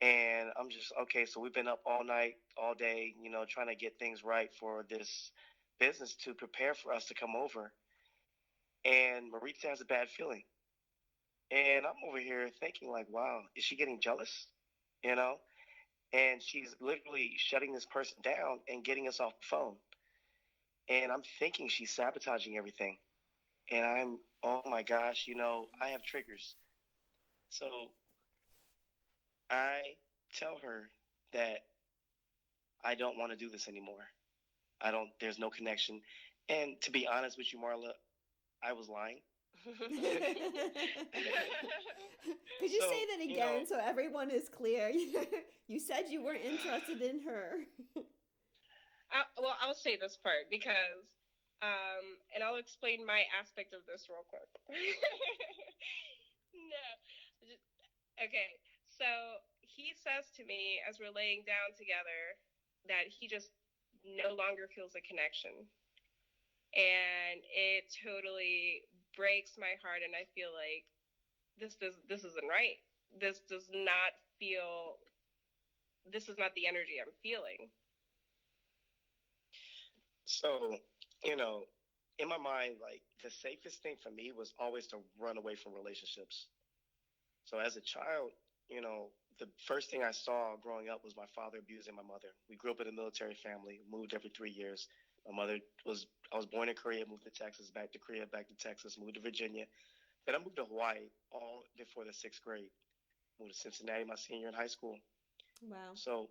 And I'm just, okay, so we've been up all night, all day, trying to get things right for this business to prepare for us to come over. And Maritza has a bad feeling. And I'm over here thinking, like, wow, is she getting jealous? You know? And she's literally shutting this person down and getting us off the phone. And I'm thinking she's sabotaging everything. And oh my gosh, I have triggers. So I tell her that I don't want to do this anymore. There's no connection. And to be honest with you, Marla, I was lying. Could you So, say that again so everyone is clear? You said you weren't interested in her. Well, I'll say this part because, and I'll explain my aspect of this real quick. No, okay. So he says to me as we're laying down together that he just no longer feels a connection, and it totally breaks my heart, and I feel like this isn't right. This does not feel. This is not the energy I'm feeling. So, you know, in my mind, like the safest thing for me was always to run away from relationships. So as a child, the first thing I saw growing up was my father abusing my mother. We grew up in a military family, moved every 3 years. I was born in Korea, moved to Texas, back to Korea, back to Texas, moved to Virginia. Then I moved to Hawaii all before the sixth grade. Moved to Cincinnati my senior in high school. Wow. So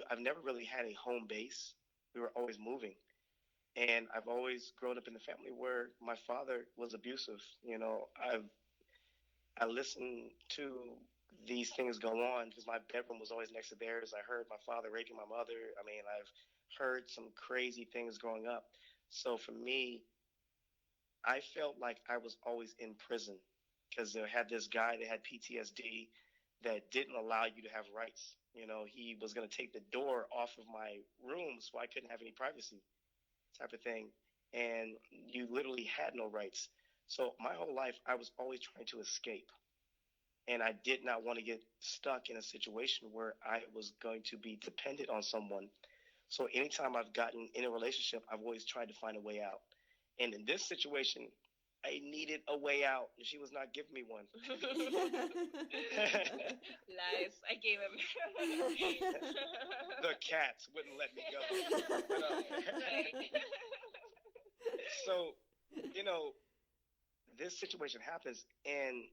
I've never really had a home base. We were always moving. And I've always grown up in a family where my father was abusive. I listened to these things go on because my bedroom was always next to theirs. I heard my father raping my mother. I mean, I've heard some crazy things growing up. So for me, I felt like I was always in prison because they had this guy that had PTSD that didn't allow you to have rights. He was going to take the door off of my room so I couldn't have any privacy, type of thing. And you literally had no rights. So my whole life, I was always trying to escape. And I did not want to get stuck in a situation where I was going to be dependent on someone. So anytime I've gotten in a relationship, I've always tried to find a way out. And in this situation, I needed a way out, and she was not giving me one. Lies. I gave him. The cats wouldn't let me go. So, this situation happens, and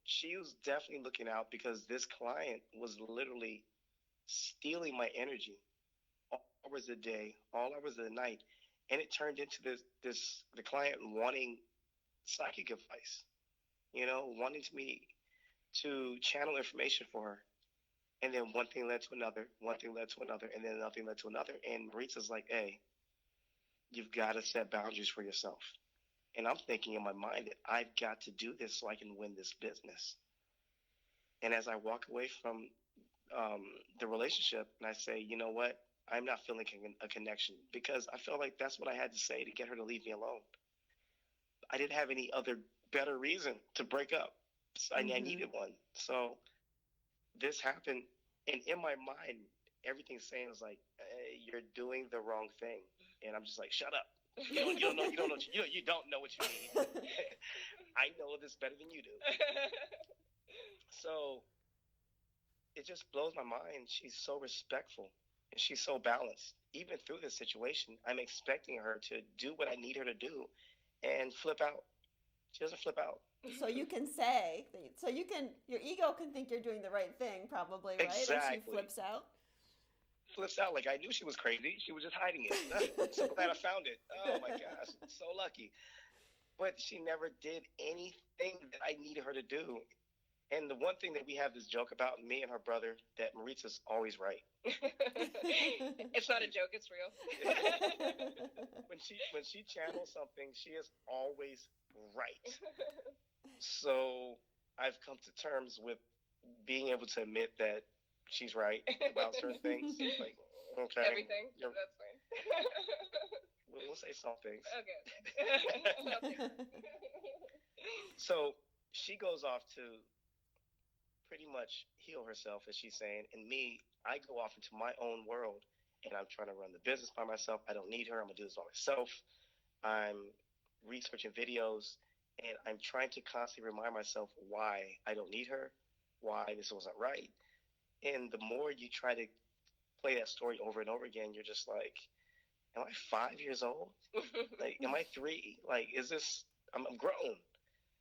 she was definitely looking out because this client was literally stealing my energy all hours a day, all hours of the night. And it turned into the client wanting psychic advice, wanting me to channel information for her. And then one thing led to another, one thing led to another, and then another thing led to another. And Maritza's like, hey, you've got to set boundaries for yourself. And I'm thinking in my mind that I've got to do this so I can win this business. And as I walk away from the relationship and I say, you know what, I'm not feeling a connection because I felt like that's what I had to say to get her to leave me alone. I didn't have any other better reason to break up. So I needed one. So this happened. And in my mind, everything's saying is like, hey, you're doing the wrong thing. And I'm just like, shut up. You don't know what you need. I know this better than you do. So it just blows my mind. She's so respectful and she's so balanced. Even through this situation, I'm expecting her to do what I need her to do and flip out. She doesn't flip out. So you can say, your ego can think you're doing the right thing, probably, right? Exactly. And she flips out. Flips out like I knew she was crazy. She was just hiding it. I'm so glad I found it. Oh my gosh, so lucky. But she never did anything that I needed her to do. And the one thing that we have this joke about, me and her brother, that Maritzas always right. It's not a joke, it's real. when she channels something, she is always right. So I've come to terms with being able to admit that she's right about certain things. Like, okay. Everything? That's fine. We'll say some things. Okay. So she goes off to pretty much heal herself, as she's saying. And me, I go off into my own world and I'm trying to run the business by myself. I don't need her. I'm going to do this by myself. I'm researching videos and I'm trying to constantly remind myself why I don't need her, why this wasn't right. And the more you try to play that story over and over again, you're just like, am I 5 years old? Like, am I 3? Like, is this, I'm grown.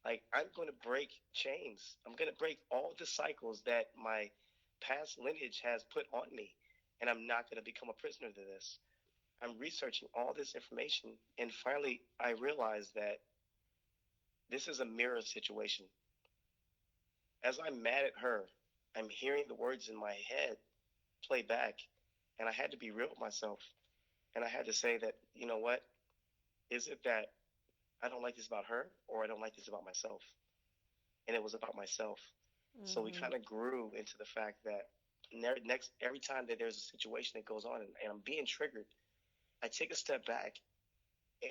Like, I'm going to break chains. I'm going to break all the cycles that my past lineage has put on me. And I'm not going to become a prisoner to this. I'm researching all this information. And finally, I realized that this is a mirror situation. As I'm mad at her, I'm hearing the words in my head play back, and I had to be real with myself. And I had to say that, you know what? Is it that I don't like this about her, or I don't like this about myself? And it was about myself. So we kind of grew into the fact that every time that there's a situation that goes on and I'm being triggered, I take a step back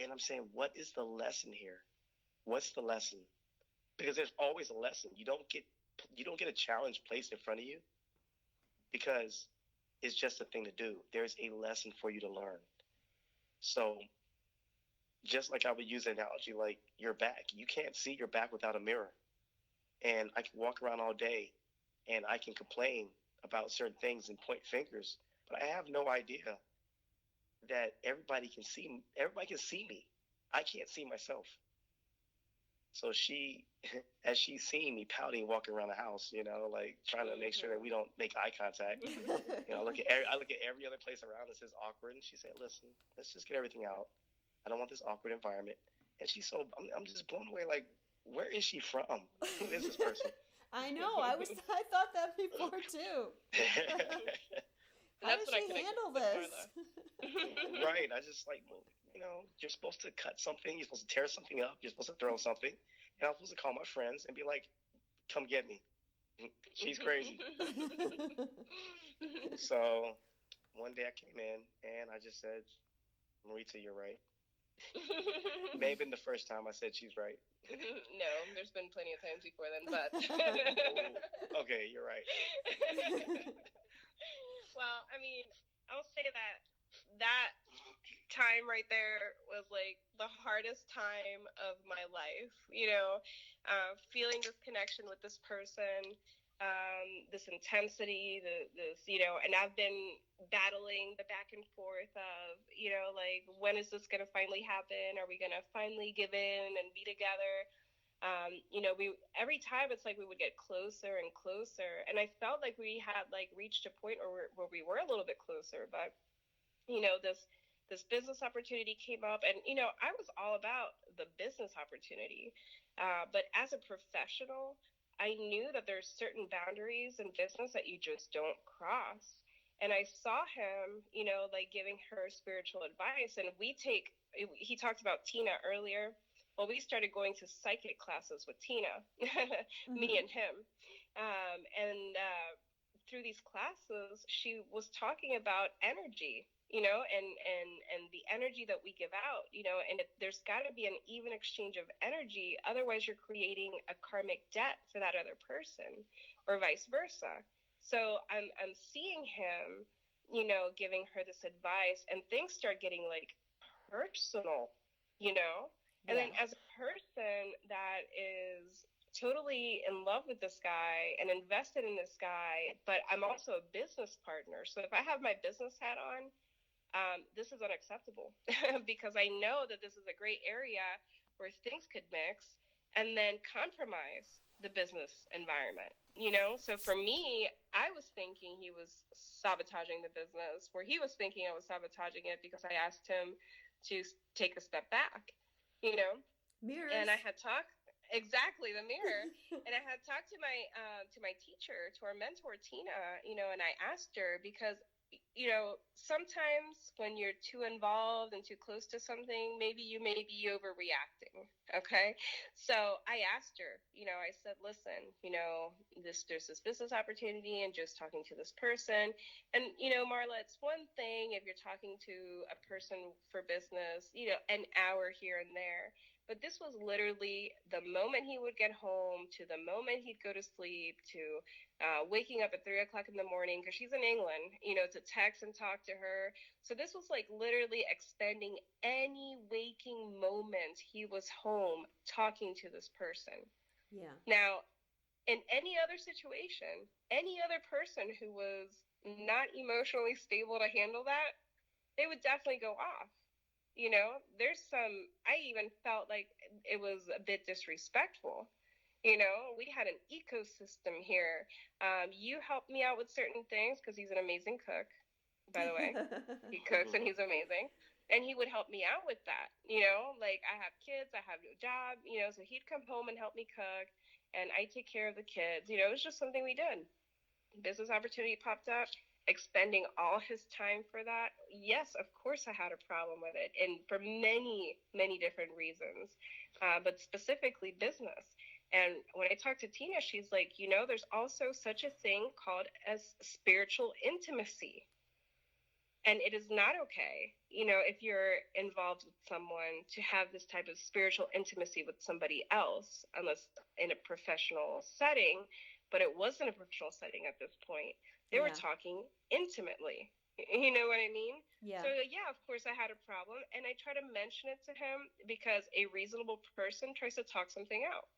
and I'm saying, what is the lesson here? What's the lesson? Because there's always a lesson. You don't get a challenge placed in front of you because it's just a thing to do. There's a lesson for you to learn. So just like I would use the analogy, like your back, you can't see your back without a mirror. And I can walk around all day and I can complain about certain things and point fingers, but I have no idea that everybody can see me. I can't see myself. So she, as she's seeing me pouting, walking around the house, like trying to make sure that we don't make eye contact. I look at every other place around that says awkward, and she said, "Listen, let's just get everything out. I don't want this awkward environment." And I'm just blown away. Like, where is she from? Who is this person? I know. I thought that before too. How does she handle this? Right. I just like, well, you're supposed to cut something. You're supposed to tear something up. You're supposed to throw something. And I'm supposed to call my friends and be like, come get me. She's crazy. So one day I came in and I just said, Maritza, you're right. May have been the first time I said she's right. No, there's been plenty of times before then, but. Okay, you're right. Well, I mean, I'll say that time right there was like the hardest time of my life, feeling this connection with this person, this intensity, this, and I've been battling the back and forth of, like, when is this going to finally happen? Are we going to finally give in and be together? Every time it's like we would get closer and closer, and I felt like we had like reached a point where we were a little bit closer, but this business opportunity came up, and I was all about the business opportunity, but as a professional, I knew that there's certain boundaries in business that you just don't cross. And I saw him, like giving her spiritual advice, and he talked about Tina earlier. Well, we started going to psychic classes with Tina, me and him. Through these classes, she was talking about energy, and the energy that we give out, and there's got to be an even exchange of energy. Otherwise, you're creating a karmic debt for that other person or vice versa. So I'm seeing him, giving her this advice, and things start getting like personal, And then as a person that is totally in love with this guy and invested in this guy, but I'm also a business partner. So if I have my business hat on, this is unacceptable because I know that this is a great area where things could mix and then compromise the business environment, So for me, I was thinking he was sabotaging the business, where he was thinking I was sabotaging it because I asked him to take a step back. Mirrors. And I had talked exactly the mirror, and I had talked to my teacher, to our mentor Tina, and I asked her because sometimes when you're too involved and too close to something, maybe you may be overreacting. Okay, so I asked her, I said, listen, there's this business opportunity and just talking to this person, and Marla, it's one thing if you're talking to a person for business, an hour here and there. But this was literally the moment he would get home to the moment he'd go to sleep to waking up at 3 o'clock in the morning, because she's in England, to text and talk to her. So this was like literally expending any waking moment he was home talking to this person. Yeah. Now, in any other situation, any other person who was not emotionally stable to handle that, they would definitely go off. I even felt like it was a bit disrespectful. We had an ecosystem here. You helped me out with certain things because he's an amazing cook. by the way. He cooks and he's amazing. And he would help me out with that. Like I have kids, I have no job, so he'd come home and help me cook and I take care of the kids. It was just something we did. Business opportunity popped up, expending all his time for that. Yes, of course I had a problem with it, and for many, many different reasons, but specifically business. And when I talked to Tina, she's like, there's also such a thing called as spiritual intimacy. And it is not okay, if you're involved with someone, to have this type of spiritual intimacy with somebody else, unless in a professional setting. But it wasn't a professional setting at this point. They were talking intimately. You know what I mean? Yeah. So, yeah, of course I had a problem. And I try to mention it to him because a reasonable person tries to talk something out,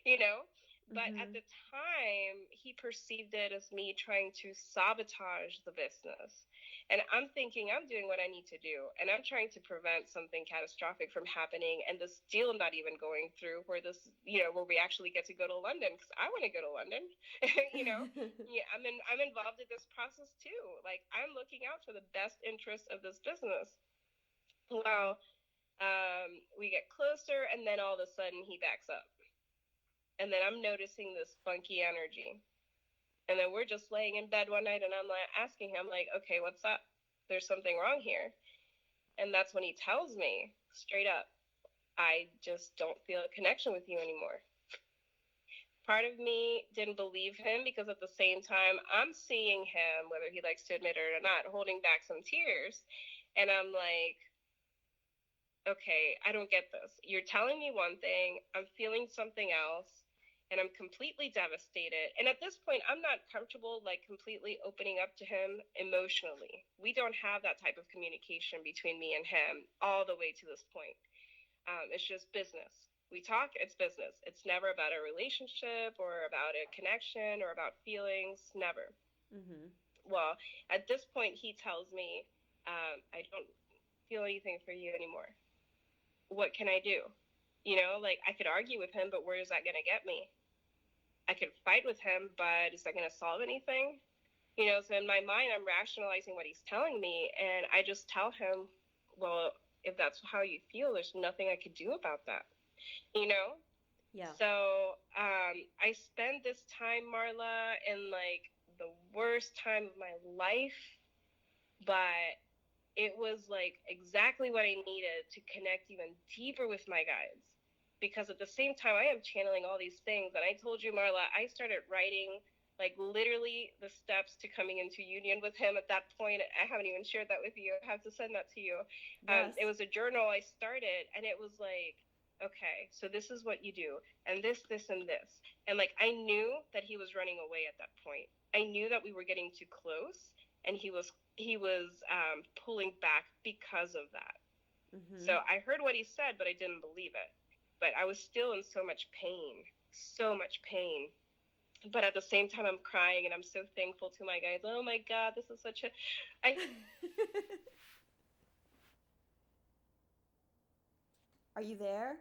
you know? But at the time, he perceived it as me trying to sabotage the business. And I'm thinking I'm doing what I need to do. And I'm trying to prevent something catastrophic from happening and this deal not even going through where where we actually get to go to London, because I want to go to London. Yeah, I'm involved in this process too. Like, I'm looking out for the best interest of this business. Well, we get closer and then all of a sudden he backs up. And then I'm noticing this funky energy. And then we're just laying in bed one night and I'm like asking him, like, okay, what's up? There's something wrong here. And that's when he tells me straight up, I just don't feel a connection with you anymore. Part of me didn't believe him because at the same time, I'm seeing him, whether he likes to admit it or not, holding back some tears. And I'm like, okay, I don't get this. You're telling me one thing, I'm feeling something else, and I'm completely devastated. And at this point, I'm not comfortable like completely opening up to him emotionally. We don't have that type of communication between me and him all the way to this point. It's just business. We talk, it's business. It's never about a relationship or about a connection or about feelings, never. Well, at this point, he tells me, I don't feel anything for you anymore. What can I do? Like, I could argue with him, but where is that going to get me? I could fight with him, but is that going to solve anything? So in my mind, I'm rationalizing what he's telling me, and I just tell him, well, if that's how you feel, there's nothing I could do about that, Yeah. So I spend this time, Marla, in like the worst time of my life, but it was like exactly what I needed to connect even deeper with my guides. Because at the same time, I am channeling all these things. And I told you, Marla, I started writing like literally the steps to coming into union with him at that point. I haven't even shared that with you. I have to send that to you. Yes. It was a journal I started, and it was like, okay, so this is what you do, and this, and this. And like, I knew that he was running away at that point. I knew that we were getting too close, and he was pulling back because of that. So I heard what he said, but I didn't believe it. But I was still in so much pain, so much pain. But at the same time, I'm crying and I'm so thankful to my guys. Oh my God, this is such a. Are you there?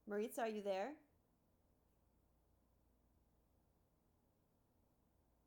Maritza, are you there?